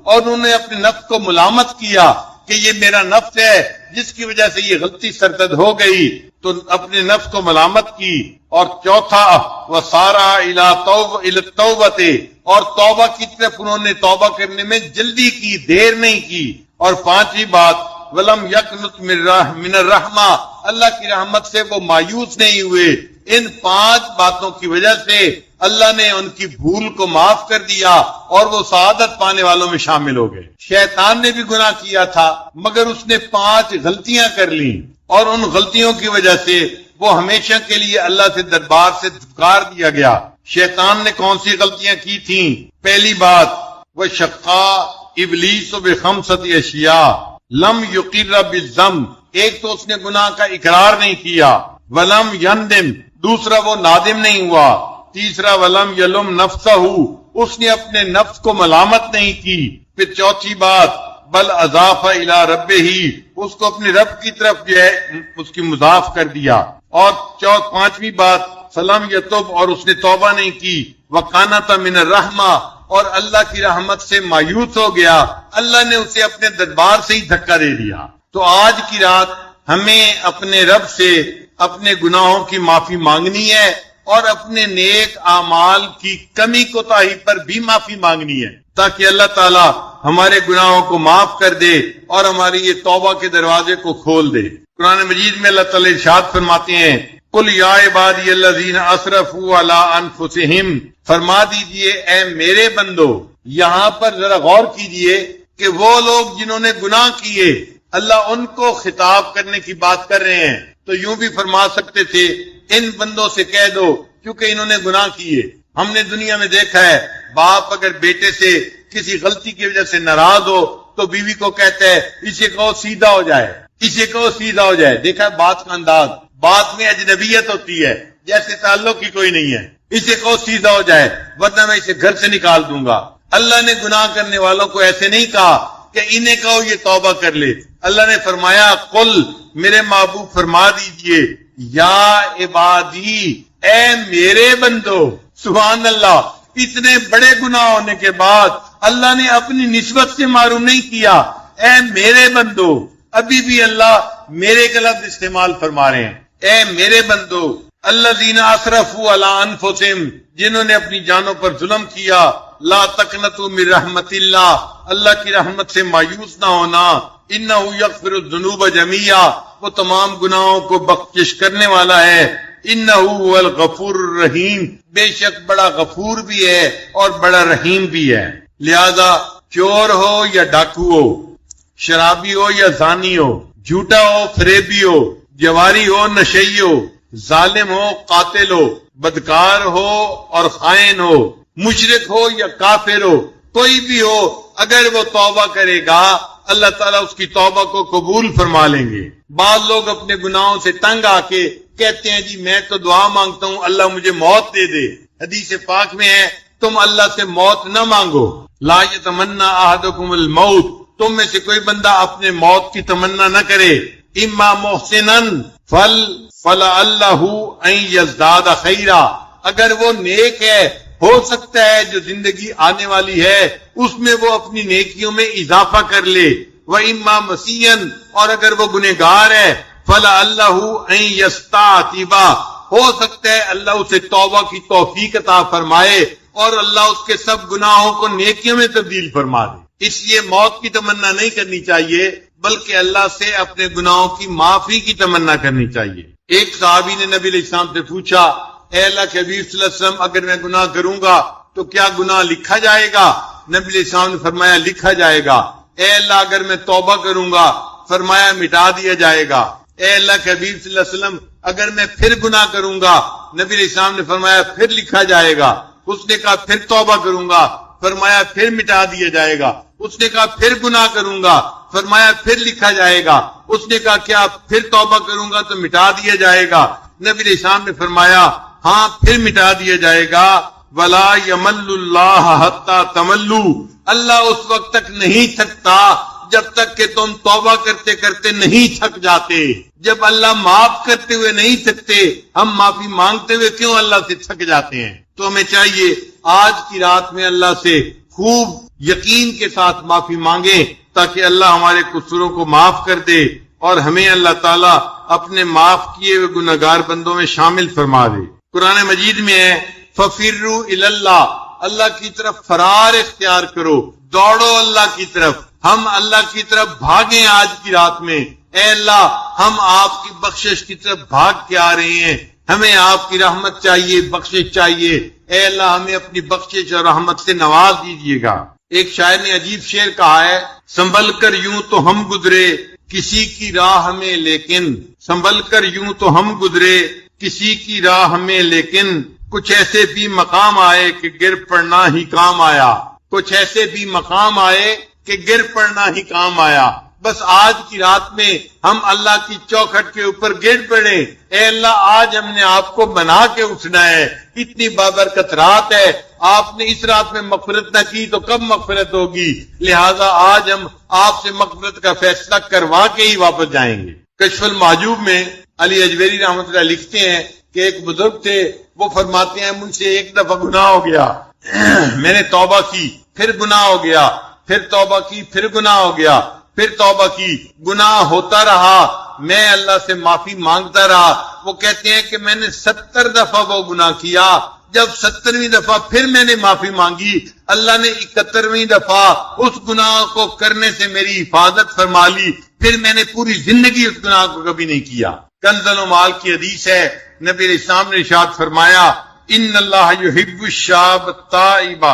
اور انہوں نے اپنے نفس کو ملامت کیا کہ یہ میرا نفس ہے جس کی وجہ سے یہ غلطی سرزد ہو گئی، تو اپنے نفس کو ملامت کی۔ اور چوتھا، وسارع الی التوبۃ، اور توبہ کی طرف انہوں نے توبہ کرنے میں جلدی کی، دیر نہیں کی۔ اور 5ویں بات، ولم یقنط من الرحمہ، اللہ کی رحمت سے وہ مایوس نہیں ہوئے۔ ان 5 باتوں کی وجہ سے اللہ نے ان کی بھول کو معاف کر دیا اور وہ سعادت پانے والوں میں شامل ہو گئے۔ شیطان نے بھی گناہ کیا تھا مگر اس نے 5 غلطیاں کر لیں، اور ان غلطیوں کی وجہ سے وہ ہمیشہ کے لیے اللہ سے دربار سے دھکار دیا گیا۔ شیطان نے کون سی غلطیاں کی تھیں؟ پہلی بات، وہ شقا ابلیس بخمسۃ اشیاء لم یقر بالذنب، ایک تو اس نے گناہ کا اقرار نہیں کیا، ولم یندم، دوسرا وہ نادم نہیں ہوا، تیسرا ولم یلم نفسہ، اس نے اپنے نفس کو ملامت نہیں کی، پھر چوتھی بات، بل اضاف الی ربہ، اس کو اپنے رب کی طرف جو ہے اس کی مضاف کر دیا، اور 5ویں بات، فلم یتوب، اور اس نے توبہ نہیں کی، وقانت من الرحمہ، اور اللہ کی رحمت سے مایوس ہو گیا، اللہ نے اسے اپنے دربار سے ہی دھکا دے دیا۔ تو آج کی رات ہمیں اپنے رب سے اپنے گناہوں کی معافی مانگنی ہے اور اپنے نیک اعمال کی کمی کوتاہی پر بھی معافی مانگنی ہے تاکہ اللہ تعالیٰ ہمارے گناہوں کو معاف کر دے اور ہماری یہ توبہ کے دروازے کو کھول دے۔ قرآن مجید میں اللہ تعالیٰ ارشاد فرماتے ہیں قل یا عبادی الذین اسرفوا علی انفسہم، فرما دیجئے اے میرے بندو۔ یہاں پر ذرا غور کیجئے کہ وہ لوگ جنہوں نے گناہ کیے اللہ ان کو خطاب کرنے کی بات کر رہے ہیں، تو یوں بھی فرما سکتے تھے ان بندوں سے کہہ دو کیونکہ انہوں نے گناہ کیے۔ ہم نے دنیا میں دیکھا ہے باپ اگر بیٹے سے کسی غلطی کی وجہ سے ناراض ہو تو بیوی کو کہتا ہے اسے کہو سیدھا ہو جائے، اسے کہو سیدھا ہو جائے۔ دیکھا ہے بات کا انداز، بات میں اجنبیت ہوتی ہے جیسے تعلق کی کوئی نہیں ہے۔ اسے کہو سیدھا ہو جائے ورنہ میں اسے گھر سے نکال دوں گا۔ اللہ نے گناہ کرنے والوں کو ایسے نہیں کہا کہ انہیں کہو یہ توبہ کر لے۔ اللہ نے فرمایا قل، میرے محبوب فرما دیجئے یا عبادی، اے میرے بندو۔ سبحان اللہ، اتنے بڑے گناہ ہونے کے بعد اللہ نے اپنی نسبت سے معروم نہیں کیا، اے میرے بندو۔ ابھی بھی اللہ میرے کا لفظ استعمال فرما رہے ہیں، اے میرے بندو الذین اسرفوا علی انفسہم، جنہوں نے اپنی جانوں پر ظلم کیا، لا تقنطوا من رحمت اللہ کی رحمت سے مایوس نہ ہونا، انہ یغفر الذنوب جميعا، وہ تمام گناہوں کو بخشش کرنے والا ہے، انہ هو الغفور الرحیم، بے شک بڑا غفور بھی ہے اور بڑا رحیم بھی ہے۔ لہذا چور ہو یا ڈاکو ہو، شرابی ہو یا زانی ہو، جھوٹا ہو فریبی ہو، جواری ہو نشئی ہو، ظالم ہو قاتل ہو، بدکار ہو اور خائن ہو، مشرک ہو یا کافر ہو، کوئی بھی ہو، اگر وہ توبہ کرے گا اللہ تعالیٰ اس کی توبہ کو قبول فرما لیں گے۔ بعض لوگ اپنے گناہوں سے تنگ آ کے کہتے ہیں جی میں تو دعا مانگتا ہوں اللہ مجھے موت دے دے۔ حدیث پاک میں ہے تم اللہ سے موت نہ مانگو، لا یتمنی احدکم الموت، تم میں سے کوئی بندہ اپنے موت کی تمنا نہ کرے، اما محسنا فلعلہ ان یزداد خیرا، اگر وہ نیک ہے ہو سکتا ہے جو زندگی آنے والی ہے اس میں وہ اپنی نیکیوں میں اضافہ کر لے، وَإِمَّا مَسِيًّا، اور اگر وہ گنہگار ہے فَلَعَلَّهُ أَن يَسْتَعْتِبَ، ہو سکتا ہے اللہ اسے توبہ کی توفیق عطا فرمائے اور اللہ اس کے سب گناہوں کو نیکیوں میں تبدیل فرما دے۔ اس لیے موت کی تمنا نہیں کرنی چاہیے بلکہ اللہ سے اپنے گناہوں کی معافی کی تمنا کرنی چاہیے۔ ایک صحابی نے نبی علیہ السلام سے پوچھا اے اللہ کے حبیب صلی اللہ علیہ وسلم اگر میں گناہ کروں گا تو کیا گناہ لکھا جائے گا؟ نبی علیہ السلام نے فرمایا لکھا جائے گا۔ اے اللہ اگر میں توبہ کروں گا، فرمایا مٹا دیا جائے گا۔ اے اللہ کے حبیب صلی اللہ علیہ وسلم اگر میں پھر گناہ کروں گا، نبی علیہ السلام نے فرمایا پھر لکھا جائے گا۔ اس نے کہا پھر توبہ کروں گا، فرمایا پھر مٹا دیا جائے گا۔ اس نے کہا پھر گناہ کروں گا، فرمایا پھر لکھا جائے گا۔ اس نے کہا کیا پھر توبہ کروں گا تو مٹا دیا جائے گا؟ نبی علیہ السلام نے فرمایا ہاں پھر مٹا دیا جائے گا۔ وَلَا يَمَلُّ اللَّهَ حَتَّى تَمَلُّوا، اللہ اس وقت تک نہیں تھکتا جب تک کہ تم توبہ کرتے کرتے نہیں تھک جاتے۔ جب اللہ معاف کرتے ہوئے نہیں تھکتے، ہم معافی مانگتے ہوئے کیوں اللہ سے تھک جاتے ہیں؟ تو ہمیں چاہیے آج کی رات میں اللہ سے خوب یقین کے ساتھ معافی مانگیں تاکہ اللہ ہمارے قصوروں کو معاف کر دے اور ہمیں اللہ تعالیٰ اپنے معاف کیے ہوئے گنہگار بندوں میں شامل فرما دے۔ قرآن مجید میں ہے فَفِرُّوا إِلَى اللَّهِ، اللہ کی طرف فرار اختیار کرو، دوڑو اللہ کی طرف۔ ہم اللہ کی طرف بھاگیں آج کی رات میں، اے اللہ ہم آپ کی بخشش کی طرف بھاگ کے آ رہے ہیں، ہمیں آپ کی رحمت چاہیے، بخشش چاہیے، اے اللہ ہمیں اپنی بخشش اور رحمت سے نواز دیجیے گا۔ ایک شاعر نے عجیب شعر کہا ہے سنبھل کر یوں تو ہم گزرے کسی کی راہ میں لیکن، سنبھل کر یوں تو ہم گزرے کسی کی راہ میں لیکن، کچھ ایسے بھی مقام آئے کہ گر پڑنا ہی کام آیا، کچھ ایسے بھی مقام آئے کہ گر پڑنا ہی کام آیا۔ بس آج کی رات میں ہم اللہ کی چوکھٹ کے اوپر گر پڑے، اے اللہ آج ہم نے آپ کو بنا کے اٹھنا ہے، اتنی بابرکت رات ہے، آپ نے اس رات میں مغفرت نہ کی تو کب مغفرت ہوگی؟ لہذا آج ہم آپ سے مغفرت کا فیصلہ کروا کے ہی واپس جائیں گے۔ کشف المحجوب میں علی اجویری رحمۃ اللہ لکھتے ہیں کہ ایک بزرگ تھے، وہ فرماتے ہیں مجھ سے ایک دفعہ گناہ ہو گیا، میں نے توبہ کی، پھر گناہ ہو گیا، پھر توبہ کی، پھر گناہ ہو گیا، پھر توبہ کی، گناہ ہوتا رہا، میں اللہ سے معافی مانگتا رہا. وہ کہتے ہیں کہ میں نے 70 دفعہ وہ گناہ کیا. جب 70ویں دفعہ پھر میں نے معافی مانگی, اللہ نے 71ویں دفعہ اس گناہ کو کرنے سے میری حفاظت فرما لی. پھر میں نے پوری زندگی اس گناہ کو کبھی نہیں کیا. کنز المال کی حدیث ہے, نبی علیہ السلام نے ارشاد فرمایا, ان اللہ یحب الشاب التائب,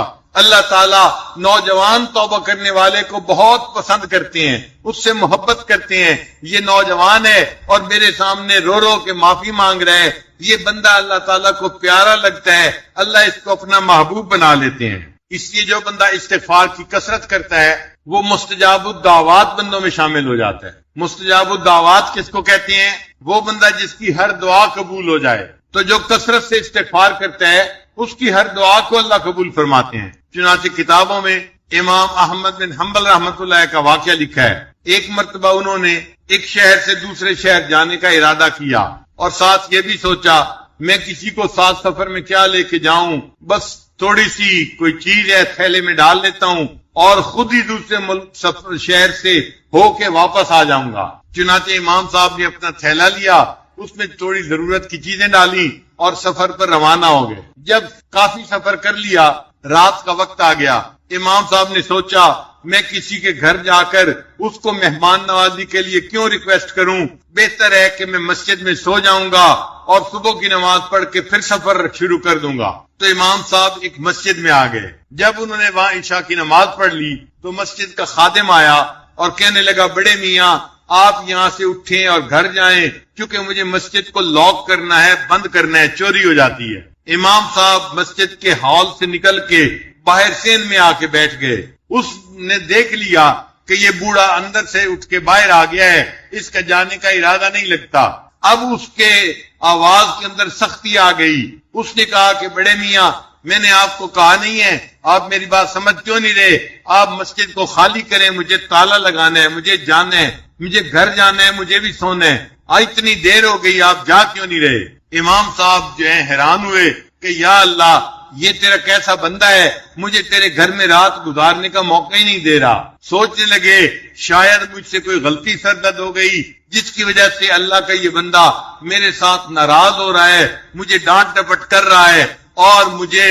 اللہ تعالیٰ نوجوان توبہ کرنے والے کو بہت پسند کرتے ہیں, اس سے محبت کرتے ہیں. یہ نوجوان ہے اور میرے سامنے رو رو کے معافی مانگ رہے ہیں, یہ بندہ اللہ تعالیٰ کو پیارا لگتا ہے, اللہ اس کو اپنا محبوب بنا لیتے ہیں. اس لیے جو بندہ استغفار کی کثرت کرتا ہے وہ مستجاب الدعوات بندوں میں شامل ہو جاتا ہے. مستجاب الدعوات کس کو کہتے ہیں؟ وہ بندہ جس کی ہر دعا قبول ہو جائے. تو جو کثرت سے استغفار کرتا ہے اس کی ہر دعا کو اللہ قبول فرماتے ہیں. چنانچہ کتابوں میں امام احمد بن حنبل رحمۃ اللہ کا واقعہ لکھا ہے. ایک مرتبہ انہوں نے ایک شہر سے دوسرے شہر جانے کا ارادہ کیا اور ساتھ یہ بھی سوچا میں کسی کو ساتھ سفر میں کیا لے کے جاؤں, بس تھوڑی سی کوئی چیز ہے تھیلے میں ڈال لیتا ہوں اور خود ہی دوسرے ملک شہر سے ہو کے واپس آ جاؤں گا. چنانچہ امام صاحب نے اپنا تھیلا لیا, اس میں تھوڑی ضرورت کی چیزیں ڈالی اور سفر پر روانہ ہو گئے. جب کافی سفر کر لیا, رات کا وقت آ گیا. امام صاحب نے سوچا میں کسی کے گھر جا کر اس کو مہمان نوازی کے لیے کیوں ریکویسٹ کروں, بہتر ہے کہ میں مسجد میں سو جاؤں گا اور صبح کی نماز پڑھ کے پھر سفر شروع کر دوں گا. تو امام صاحب ایک مسجد میں آ گئے. جب انہوں نے وہاں عشاء کی نماز پڑھ لی تو مسجد کا خادم آیا اور کہنے لگا, بڑے میاں آپ یہاں سے اٹھیں اور گھر جائیں, کیونکہ مجھے مسجد کو لاک کرنا ہے, بند کرنا ہے, چوری ہو جاتی ہے. امام صاحب مسجد کے ہال سے نکل کے باہر سین میں آ کے بیٹھ گئے. اس نے دیکھ لیا کہ یہ بوڑھا اندر سے اٹھ کے باہر آ گیا ہے, اس کا جانے کا ارادہ نہیں لگتا. اب اس کے آواز کے اندر سختی آ گئی. اس نے کہا کہ بڑے میاں میں نے آپ کو کہا نہیں ہے, آپ میری بات سمجھ کیوں نہیں رہے؟ آپ مسجد کو خالی کریں, مجھے تالا لگانا ہے, مجھے جانا ہے, مجھے گھر جانا ہے, مجھے بھی سونا ہے. اتنی دیر ہو گئی, آپ جا کیوں نہیں رہے؟ امام صاحب جو ہے حیران ہوئے کہ یا اللہ یہ تیرا کیسا بندہ ہے, مجھے تیرے گھر میں رات گزارنے کا موقع ہی نہیں دے رہا. سوچنے لگے شاید مجھ سے کوئی غلطی سرزد ہو گئی جس کی وجہ سے اللہ کا یہ بندہ میرے ساتھ ناراض ہو رہا ہے, مجھے ڈانٹ ڈپٹ کر رہا ہے اور مجھے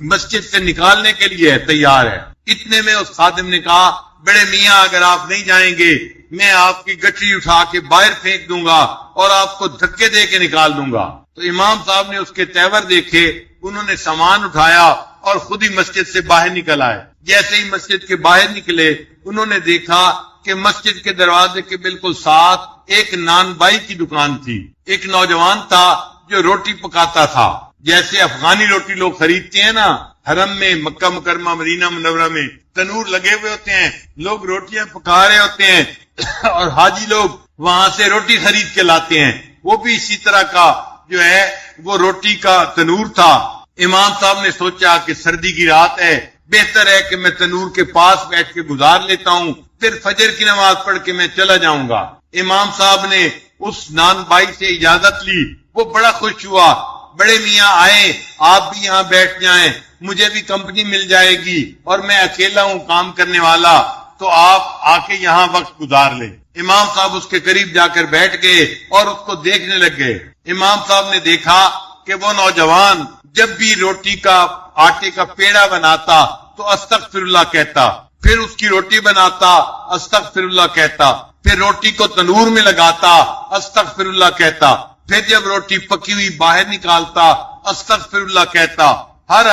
مسجد سے نکالنے کے لیے تیار ہے. اتنے میں اس خادم نے کہا, بڑے میاں اگر آپ نہیں جائیں گے میں آپ کی گٹری اٹھا کے باہر پھینک دوں گا اور آپ کو دھکے دے کے نکال دوں گا. تو امام صاحب نے اس کے تیور دیکھے, انہوں نے سامان اٹھایا اور خود ہی مسجد سے باہر نکل آئے. جیسے ہی مسجد کے باہر نکلے انہوں نے دیکھا کہ مسجد کے دروازے کے بالکل ساتھ ایک نان بائی کی دکان تھی. ایک نوجوان تھا جو روٹی پکاتا تھا, جیسے افغانی روٹی لوگ خریدتے ہیں نا, حرم میں مکہ مکرمہ مدینہ منورہ میں تنور لگے ہوئے ہوتے ہیں, لوگ روٹیاں پکا رہے ہوتے ہیں اور حاجی لوگ وہاں سے روٹی خرید کے لاتے ہیں. وہ بھی اسی طرح کا جو ہے وہ روٹی کا تنور تھا. امام صاحب نے سوچا کہ سردی کی رات ہے, بہتر ہے کہ میں تنور کے پاس بیٹھ کے گزار لیتا ہوں, پھر فجر کی نماز پڑھ کے میں چلا جاؤں گا. امام صاحب نے اس نان بائی سے اجازت لی. وہ بڑا خوش ہوا, بڑے میاں آئے آپ بھی یہاں بیٹھ جائیں, مجھے بھی کمپنی مل جائے گی اور میں اکیلا ہوں کام کرنے والا, تو آپ آ کے یہاں وقت گزار لیں. امام صاحب اس کے قریب جا کر بیٹھ گئے اور اس کو دیکھنے لگ گئے. امام صاحب نے دیکھا کہ وہ نوجوان جب بھی روٹی کا آٹے کا پیڑا بناتا تو استغفر اللہ کہتا, پھر اس کی روٹی بناتا استغفر اللہ کہتا, پھر روٹی کو تنور میں لگاتا استغفر اللہ کہتا, پھر جب روٹی پکی ہوئی باہر نکالتا استغفر اللہ کہتا. ہر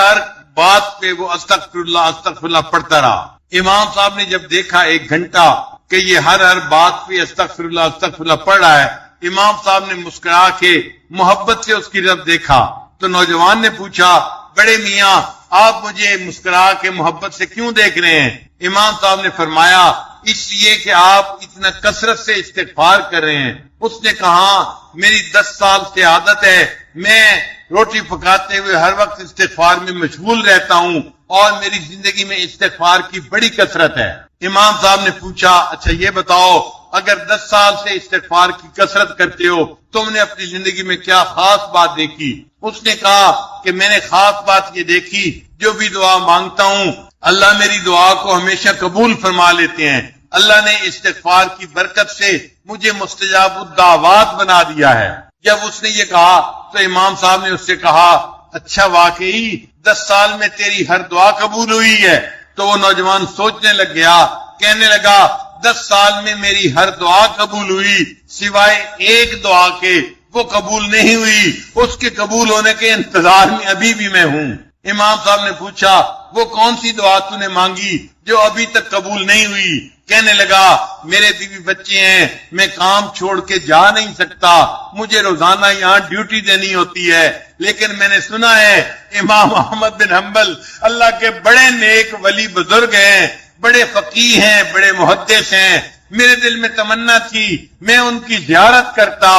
بات پہ وہ استغفر اللہ پڑھتا رہا. امام صاحب نے جب دیکھا 1 گھنٹہ کہ یہ ہر بات پہ استغفر اللہ پڑھ رہا ہے, امام صاحب نے مسکرا کے محبت سے اس کی طرف دیکھا. تو نوجوان نے پوچھا, بڑے میاں آپ مجھے مسکرا کے محبت سے کیوں دیکھ رہے ہیں؟ امام صاحب نے فرمایا, اس لیے کہ آپ اتنا کثرت سے استغفار کر رہے ہیں. اس نے کہا میری 10 سال سے عادت ہے, میں روٹی پکاتے ہوئے ہر وقت استغفار میں مشغول رہتا ہوں اور میری زندگی میں استغفار کی بڑی کثرت ہے. امام صاحب نے پوچھا, اچھا یہ بتاؤ اگر 10 سال سے استغفار کی کثرت کرتے ہو تم نے اپنی زندگی میں کیا خاص بات دیکھی؟ اس نے کہا کہ میں نے خاص بات یہ دیکھی, جو بھی دعا مانگتا ہوں اللہ میری دعا کو ہمیشہ قبول فرما لیتے ہیں. اللہ نے استغفار کی برکت سے مجھے مستجاب الدعوات بنا دیا ہے۔ جب اس نے یہ کہا تو امام صاحب نے اس سے کہا اچھا واقعی 10 سال میں تیری ہر دعا قبول ہوئی ہے؟ تو وہ نوجوان سوچنے لگ گیا، کہنے لگا 10 سال میں میری ہر دعا قبول ہوئی سوائے ایک دعا کے، وہ قبول نہیں ہوئی، اس کے قبول ہونے کے انتظار میں ابھی بھی میں ہوں۔ امام صاحب نے پوچھا وہ کون سی دعا تو نے مانگی جو ابھی تک قبول نہیں ہوئی؟ کہنے لگا میرے بیوی بچے ہیں، میں کام چھوڑ کے جا نہیں سکتا، مجھے روزانہ یہاں ڈیوٹی دینی ہوتی ہے، لیکن میں نے سنا ہے امام احمد بن حنبل اللہ کے بڑے نیک ولی بزرگ ہیں، بڑے فقیہ ہیں، بڑے محدث ہیں، میرے دل میں تمنا تھی میں ان کی زیارت کرتا،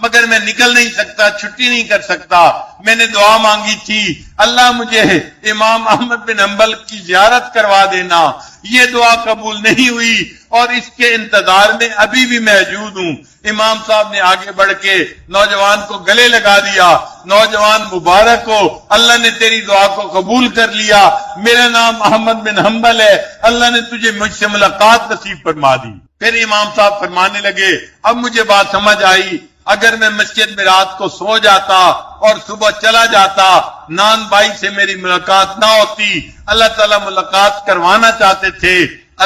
مگر میں نکل نہیں سکتا، چھٹی نہیں کر سکتا۔ میں نے دعا مانگی تھی اللہ مجھے امام احمد بن حنبل کی زیارت کروا دینا، یہ دعا قبول نہیں ہوئی اور اس کے انتظار میں ابھی بھی موجود ہوں۔ امام صاحب نے آگے بڑھ کے نوجوان کو گلے لگا دیا، نوجوان مبارک ہو، اللہ نے تیری دعا کو قبول کر لیا، میرا نام احمد بن حنبل ہے، اللہ نے تجھے مجھ سے ملاقات نصیب فرما دی۔ پھر امام صاحب فرمانے لگے اب مجھے بات سمجھ آئی، اگر میں مسجد میں رات کو سو جاتا اور صبح چلا جاتا، نان بھائی سے میری ملاقات نہ ہوتی، اللہ تعالیٰ ملاقات کروانا چاہتے تھے،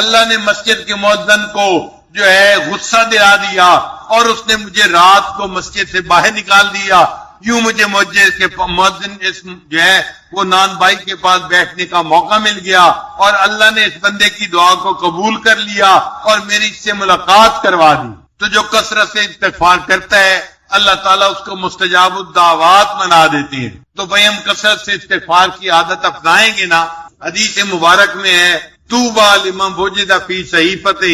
اللہ نے مسجد کے مؤذن کو جو ہے غصہ دلا دیا اور اس نے مجھے رات کو مسجد سے باہر نکال دیا، یوں مجھے مؤذن جو ہے وہ نان بھائی کے پاس بیٹھنے کا موقع مل گیا اور اللہ نے اس بندے کی دعا کو قبول کر لیا اور میری اس سے ملاقات کروا دی۔ تو جو کثرت سے استغفار کرتا ہے اللہ تعالیٰ اس کو مستجاب الدعوات بنا دیتے ہیں۔ تو بھائی ہم کثرت سے استغفار کی عادت اپنائیں گے نا۔ حدیث مبارک میں ہے طوبی لمن وجد فی صحیفتہ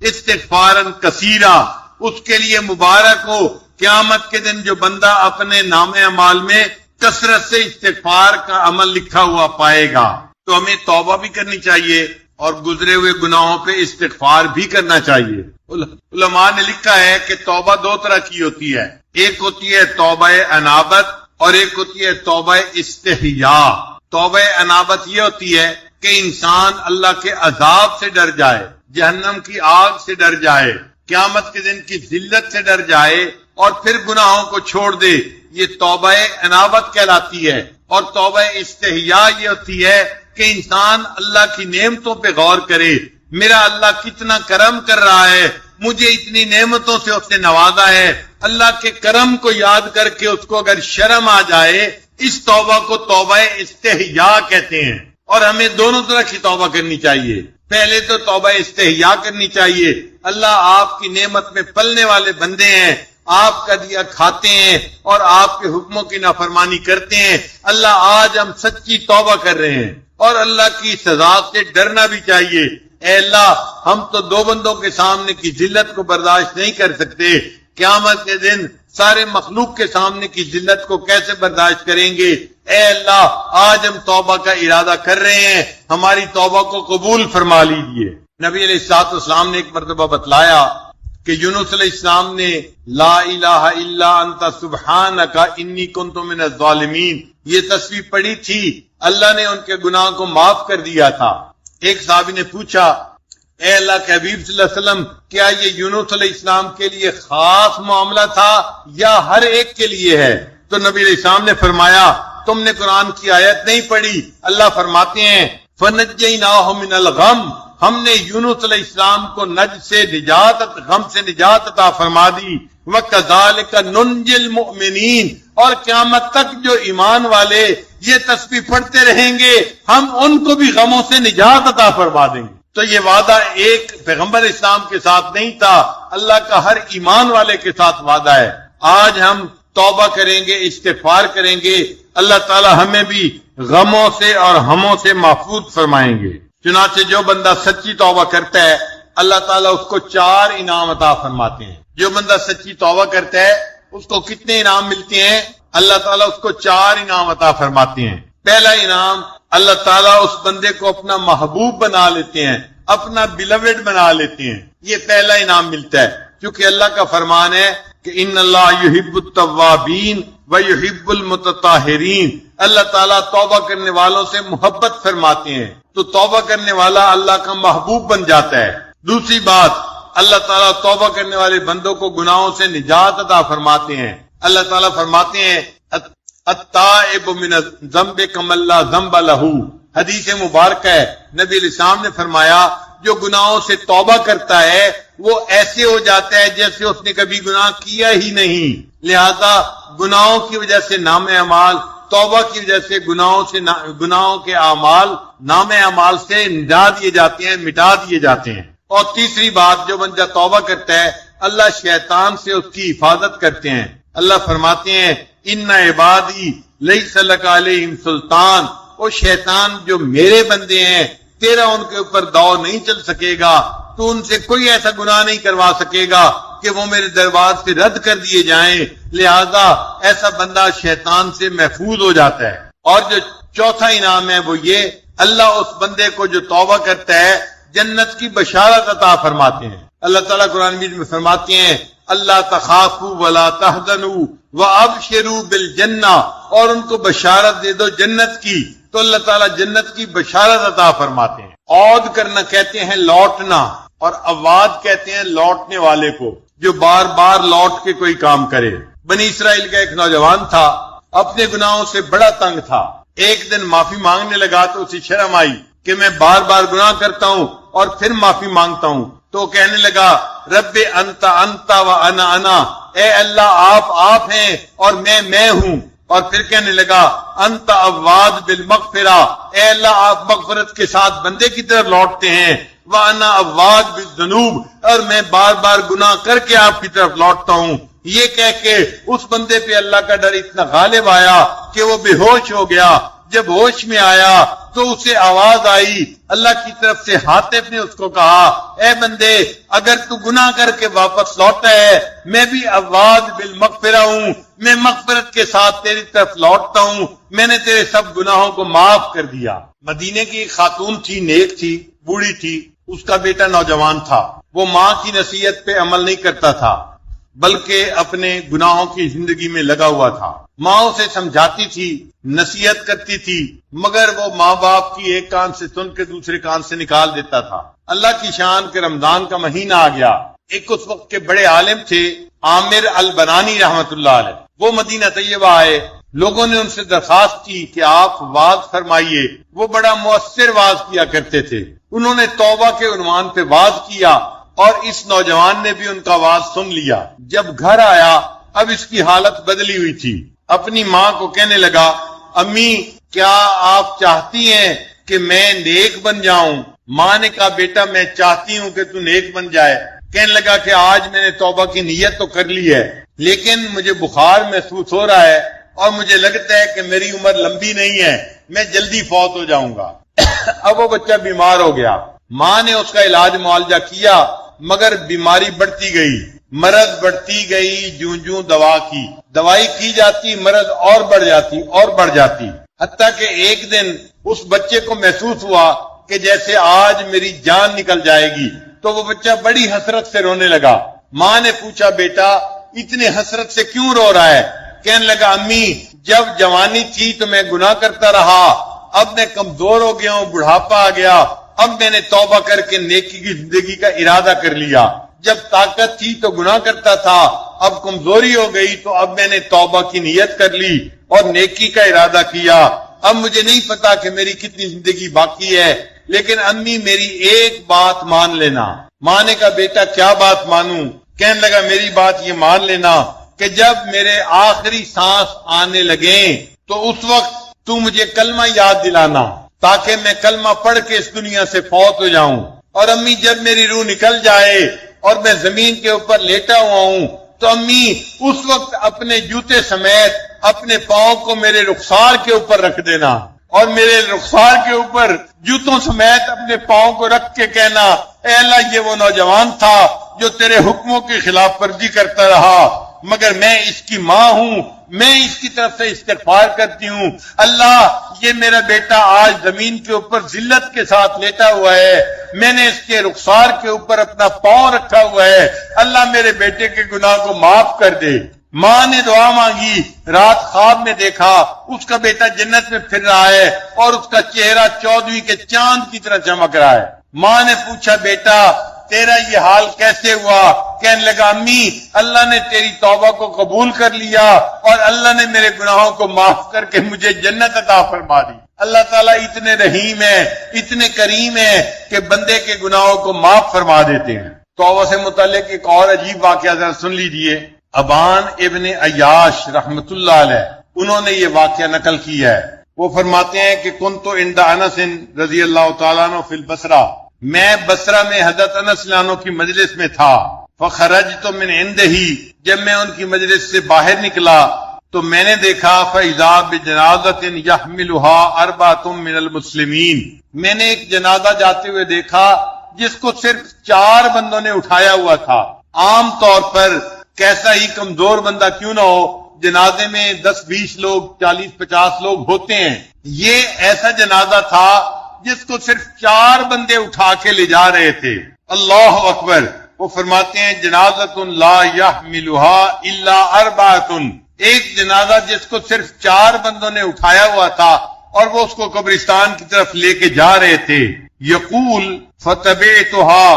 استغفارا کثیرا، اس کے لیے مبارک ہو قیامت کے دن جو بندہ اپنے نام اعمال میں کثرت سے استغفار کا عمل لکھا ہوا پائے گا۔ تو ہمیں توبہ بھی کرنی چاہیے اور گزرے ہوئے گناہوں پہ استغفار بھی کرنا چاہیے۔ علماء نے لکھا ہے کہ توبہ 2 طرح کی ہوتی ہے، ایک ہوتی ہے توبہ انابت اور ایک ہوتی ہے توبہ استحیاء۔ توبہ انابت یہ ہوتی ہے کہ انسان اللہ کے عذاب سے ڈر جائے، جہنم کی آگ سے ڈر جائے، قیامت کے دن کی ذلت سے ڈر جائے اور پھر گناہوں کو چھوڑ دے، یہ توبہ انابت کہلاتی ہے۔ اور توبہ استحیاء یہ ہوتی ہے کہ انسان اللہ کی نعمتوں پہ غور کرے، میرا اللہ کتنا کرم کر رہا ہے، مجھے اتنی نعمتوں سے اس نے نوازا ہے، اللہ کے کرم کو یاد کر کے اس کو اگر شرم آ جائے، اس توبہ کو توبہ استحیاء کہتے ہیں۔ اور ہمیں دونوں طرح کی توبہ کرنی چاہیے۔ پہلے تو توبہ استحیاء کرنی چاہیے، اللہ آپ کی نعمت میں پلنے والے بندے ہیں، آپ کا دیا کھاتے ہیں اور آپ کے حکموں کی نافرمانی کرتے ہیں، اللہ آج ہم سچی توبہ کر رہے ہیں اور اللہ کی سزا سے ڈرنا بھی چاہیے۔ اے اللہ ہم تو 2 بندوں کے سامنے کی ذلت کو برداشت نہیں کر سکتے، قیامت کے دن سارے مخلوق کے سامنے کی ذلت کو کیسے برداشت کریں گے؟ اے اللہ آج ہم توبہ کا ارادہ کر رہے ہیں، ہماری توبہ کو قبول فرما لیجیے۔ نبی علیہ الصلوۃ والسلام نے ایک مرتبہ بتلایا کہ یونس علیہ السلام نے لا الہ الا انت سبحانک انی کنت من الظالمین یہ تسبیح پڑھی تھی، اللہ نے ان کے گناہ کو معاف کر دیا تھا۔ ایک صحابی نے پوچھا اے اللہ کے حبیب صلی اللہ علیہ وسلم کیا یہ یونس علیہ السلام کے لیے خاص معاملہ تھا یا ہر ایک کے لیے ہے؟ تو نبی علیہ السلام نے فرمایا تم نے قرآن کی آیت نہیں پڑھی، اللہ فرماتے ہیں فَنَجَّيْنَاهُ مِنَ الْغَمِّ، ہم نے یونس علیہ السلام کو نج سے نجات، غم سے نجات عطا فرما دی، وَكَذَلِكَ نُنْجِي الْمُؤْمِنِينَ، اور قیامت تک جو ایمان والے یہ تسبیح پڑھتے رہیں گے ہم ان کو بھی غموں سے نجات عطا فرما دیں گے۔ تو یہ وعدہ ایک پیغمبر اسلام کے ساتھ نہیں تھا، اللہ کا ہر ایمان والے کے ساتھ وعدہ ہے۔ آج ہم توبہ کریں گے، استغفار کریں گے، اللہ تعالی ہمیں بھی غموں سے اور ہموں سے محفوظ فرمائیں گے۔ چنانچہ جو بندہ سچی توبہ کرتا ہے اللہ تعالیٰ اس کو 4 انعام عطا فرماتے ہیں۔ جو بندہ سچی توبہ کرتا ہے اس کو کتنے انعام ملتے ہیں؟ اللہ تعالیٰ اس کو 4 انعام عطا فرماتے ہیں۔ پہلا انعام اللہ تعالیٰ اس بندے کو اپنا محبوب بنا لیتے ہیں، اپنا بیلوڈ بنا لیتے ہیں، یہ پہلا انعام ملتا ہے، کیونکہ اللہ کا فرمان ہے کہ ان اللہ یحب التوابین ویحب المتطہرین، اللہ تعالیٰ توبہ کرنے والوں سے محبت فرماتے ہیں، تو توبہ کرنے والا اللہ کا محبوب بن جاتا ہے۔ دوسری بات، اللہ تعالیٰ توبہ کرنے والے بندوں کو گناہوں سے نجات عطا فرماتے ہیں۔ اللہ تعالیٰ فرماتے ہیں التائب من الذنب کمن لا ذنب لہ، حدیث مبارک ہے، نبی علیہ السلام نے فرمایا جو گناہوں سے توبہ کرتا ہے وہ ایسے ہو جاتا ہے جیسے اس نے کبھی گناہ کیا ہی نہیں۔ لہذا گناہوں کی وجہ سے نام اعمال، توبہ کی وجہ سے گناہوں کے اعمال نام اعمال سے نجا دیے جاتے ہیں، مٹا دیے جاتے ہیں۔ اور تیسری بات، جو بندہ توبہ کرتا ہے اللہ شیطان سے اس کی حفاظت کرتے ہیں۔ اللہ فرماتے ہیں ان عبادی لیس لک علیہم سلطان، وہ شیطان جو میرے بندے ہیں تیرا ان کے اوپر دور نہیں چل سکے گا، تو ان سے کوئی ایسا گناہ نہیں کروا سکے گا کہ وہ میرے دربار سے رد کر دیے جائیں۔ لہذا ایسا بندہ شیطان سے محفوظ ہو جاتا ہے۔ اور جو چوتھا انعام ہے وہ یہ، اللہ اس بندے کو جو توبہ کرتا ہے جنت کی بشارت عطا فرماتے ہیں۔ اللہ تعالیٰ قرآن مجید میں فرماتے ہیں اللہ تخافوا ولا تحزنوا وابشروا بالجنہ، اور ان کو بشارت دے دو جنت کی، تو اللہ تعالیٰ جنت کی بشارت عطا فرماتے ہیں۔ عود کرنا کہتے ہیں لوٹنا، اور اواد کہتے ہیں لوٹنے والے کو، جو بار بار لوٹ کے کوئی کام کرے۔ بنی اسرائیل کا ایک نوجوان تھا، اپنے گناہوں سے بڑا تنگ تھا۔ ایک دن معافی مانگنے لگا تو اسے شرم آئی کہ میں بار بار گناہ کرتا ہوں اور پھر معافی مانگتا ہوں، تو کہنے لگا رب انت و انا، اے اللہ آپ ہیں اور میں ہوں۔ اور پھر کہنے لگا انت اواد بالمغفرہ، اے اللہ آپ مغفرت کے ساتھ بندے کی طرف لوٹتے ہیں، وانا اواد بالذنوب، اور میں بار بار گناہ کر کے آپ کی طرف لوٹتا ہوں۔ یہ کہہ کے اس بندے پہ اللہ کا ڈر اتنا غالب آیا کہ وہ بے ہوش ہو گیا۔ جب ہوش میں آیا تو اسے آواز آئی اللہ کی طرف سے، حاطب نے اس کو کہا اے بندے اگر تو گناہ کر کے واپس لوٹا ہے میں بھی اواد بالمغفرہ ہوں، میں مغفرت کے ساتھ تیری طرف لوٹتا ہوں، میں نے تیرے سب گناہوں کو معاف کر دیا۔ مدینے کی ایک خاتون تھی، نیک تھی، بوڑھی تھی، اس کا بیٹا نوجوان تھا۔ وہ ماں کی نصیحت پہ عمل نہیں کرتا تھا بلکہ اپنے گناہوں کی زندگی میں لگا ہوا تھا۔ ماں اسے سمجھاتی تھی، نصیحت کرتی تھی، مگر وہ ماں باپ کی ایک کان سے سن کے دوسرے کان سے نکال دیتا تھا۔ اللہ کی شان کہ رمضان کا مہینہ آ گیا۔ ایک اس وقت کے بڑے عالم تھے عامر البنانی رحمت اللہ علیہ، وہ مدینہ طیبہ آئے۔ لوگوں نے ان سے درخواست کی کہ آپ واعظ فرمائیے۔ وہ بڑا مؤثر واعظ کیا کرتے تھے۔ انہوں نے توبہ کے عنوان پہ واعظ کیا اور اس نوجوان نے بھی ان کا واعظ سن لیا۔ جب گھر آیا اب اس کی حالت بدلی ہوئی تھی۔ اپنی ماں کو کہنے لگا امی کیا آپ چاہتی ہیں کہ میں نیک بن جاؤں؟ ماں نے کہا بیٹا میں چاہتی ہوں کہ تو نیک بن جائے۔ کہنے لگا کہ آج میں نے توبہ کی نیت تو کر لی ہے لیکن مجھے بخار محسوس ہو رہا ہے اور مجھے لگتا ہے کہ میری عمر لمبی نہیں ہے، میں جلدی فوت ہو جاؤں گا۔ اب وہ بچہ بیمار ہو گیا۔ ماں نے اس کا علاج معالجہ کیا مگر بیماری بڑھتی گئی، مرض بڑھتی گئی، جوں دوائی کی جاتی مرض اور بڑھ جاتی، حتیٰ کہ ایک دن اس بچے کو محسوس ہوا کہ جیسے آج میری جان نکل جائے گی۔ تو وہ بچہ بڑی حسرت سے رونے لگا۔ ماں نے پوچھا بیٹا اتنے حسرت سے کیوں رو رہا ہے؟ کہنے لگا امی جب جوانی تھی تو میں گناہ کرتا رہا، اب میں کمزور ہو گیا ہوں، بڑھاپا آ گیا، اب میں نے توبہ کر کے نیکی کی زندگی کا ارادہ کر لیا۔ جب طاقت تھی تو گناہ کرتا تھا، اب کمزوری ہو گئی تو اب میں نے توبہ کی نیت کر لی اور نیکی کا ارادہ کیا۔ اب مجھے نہیں پتا کہ میری کتنی زندگی باقی ہے، لیکن امی میری ایک بات مان لینا۔ ماں نے کہا بیٹا کیا بات مانوں؟ کہنے لگا میری بات یہ مان لینا کہ جب میرے آخری سانس آنے لگیں تو اس وقت تو مجھے کلمہ یاد دلانا تاکہ میں کلمہ پڑھ کے اس دنیا سے فوت ہو جاؤں۔ اور امی جب میری روح نکل جائے اور میں زمین کے اوپر لیٹا ہوا ہوں تو امی اس وقت اپنے جوتے سمیت اپنے پاؤں کو میرے رخسار کے اوپر رکھ دینا اور میرے رخسار کے اوپر جوتوں سمیت اپنے پاؤں کو رکھ کے کہنا اے اللہ یہ وہ نوجوان تھا جو تیرے حکموں کی خلاف ورزی کرتا رہا، مگر میں اس کی ماں ہوں، میں اس کی طرف سے استغفار کرتی ہوں۔ اللہ یہ میرا بیٹا آج زمین کے اوپر ذلت کے ساتھ لیٹا ہوا ہے، میں نے اس کے رخسار کے اوپر اپنا پاؤں رکھا ہوا ہے، اللہ میرے بیٹے کے گناہ کو معاف کر دے۔ ماں نے دعا مانگی، رات خواب میں دیکھا اس کا بیٹا جنت میں پھر رہا ہے اور اس کا چہرہ 14ویں کے چاند کی طرح چمک رہا ہے۔ ماں نے پوچھا بیٹا تیرا یہ حال کیسے ہوا؟ کہنے لگا امی اللہ نے تیری توبہ کو قبول کر لیا اور اللہ نے میرے گناہوں کو معاف کر کے مجھے جنت عطا فرما دی۔ اللہ تعالیٰ اتنے رحیم ہے، اتنے کریم ہے کہ بندے کے گناہوں کو معاف فرما دیتے ہیں۔ توبہ سے متعلق ایک اور عجیب واقعہ ذرا سن لیجئے۔ ابان ابن عیاش رحمت اللہ علیہ انہوں نے یہ واقعہ نقل کیا ہے۔ وہ فرماتے ہیں کہ کنت عند انس رضی اللہ تعالیٰ عنہ فی البصرہ، میں بصرہ میں حضرت انس رضی اللہ عنہ کی مجلس میں تھا۔ فخرجت من عنده، جب میں ان کی مجلس سے باہر نکلا تو میں نے دیکھا فاذا بجنازۃ يحملها اربعۃ من المسلمین، میں نے ایک جنازہ جاتے ہوئے دیکھا جس کو صرف 4 بندوں نے اٹھایا ہوا تھا۔ عام طور پر کیسا ہی کمزور بندہ کیوں نہ ہو، جنازے میں 10-20 لوگ 40-50 لوگ ہوتے ہیں، یہ ایسا جنازہ تھا جس کو صرف 4 بندے اٹھا کے لے جا رہے تھے۔ اللہ اکبر۔ وہ فرماتے ہیں جنازۃ لا يحملها الا 4، ایک جنازہ جس کو صرف 4 بندوں نے اٹھایا ہوا تھا اور وہ اس کو قبرستان کی طرف لے کے جا رہے تھے۔ یقول فتبعتها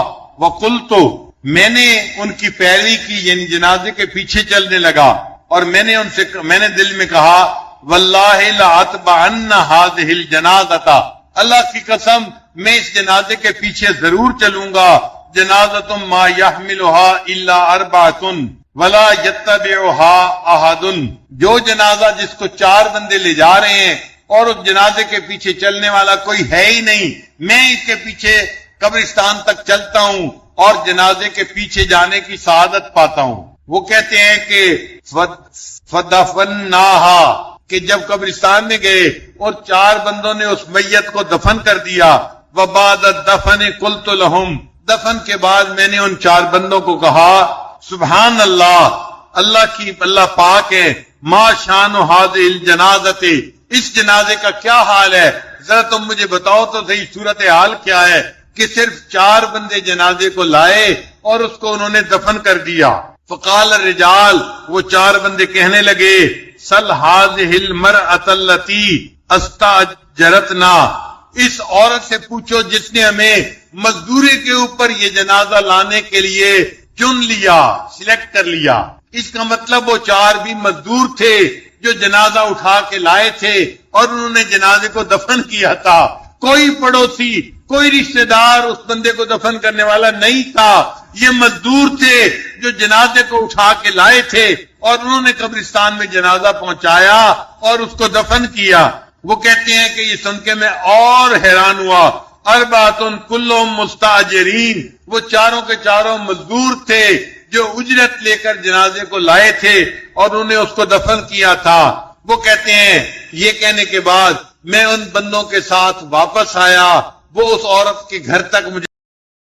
وقلت، میں نے ان کی پیروی کی، یعنی جنازے کے پیچھے چلنے لگا اور میں نے دل میں کہا واللہ لأتبعن هذه الجنازۃ، اللہ کی قسم میں اس جنازے کے پیچھے ضرور چلوں گا۔ جنازۃ ما يحملها الا 4 ولا يتبعها احد، جو جنازہ جس کو 4 بندے لے جا رہے ہیں اور اس جنازے کے پیچھے چلنے والا کوئی ہے ہی نہیں، میں اس کے پیچھے قبرستان تک چلتا ہوں اور جنازے کے پیچھے جانے کی سعادت پاتا ہوں۔ وہ کہتے ہیں کہ فدفناها، کہ جب قبرستان میں گئے اور 4 بندوں نے اس میت کو دفن کر دیا، وبعد الدفن قلت لهم، دفن کے بعد میں نے ان 4 بندوں کو کہا سبحان اللہ، اللہ پاک ہے، ما شان هذه الجنازۃ، اس جنازے کا کیا حال ہے، ذرا تم مجھے بتاؤ تو صحیح صورتحال کیا ہے کہ صرف 4 بندے جنازے کو لائے اور اس کو انہوں نے دفن کر دیا۔ فقال الرجال، وہ 4 بندے کہنے لگے سل هذه المرأة التي استاجرتنا، اس عورت سے پوچھو جس نے ہمیں مزدوری کے اوپر یہ جنازہ لانے کے لیے چن لیا، سلیکٹ کر لیا۔ اس کا مطلب وہ 4 بھی مزدور تھے جو جنازہ اٹھا کے لائے تھے اور انہوں نے جنازے کو دفن کیا تھا۔ کوئی پڑوسی، کوئی رشتہ دار اس بندے کو دفن کرنے والا نہیں تھا، یہ مزدور تھے جو جنازے کو اٹھا کے لائے تھے اور انہوں نے قبرستان میں جنازہ پہنچایا اور اس کو دفن کیا۔ وہ کہتے ہیں کہ یہ سن کے میں اور حیران ہوا۔ 4 کلهم مستاجرین، وہ 4 کے 4 مزدور تھے جو اجرت لے کر جنازے کو لائے تھے اور انہوں نے اس کو دفن کیا تھا۔ وہ کہتے ہیں یہ کہنے کے بعد میں ان بندوں کے ساتھ واپس آیا، وہ اس عورت کے گھر تک مجھے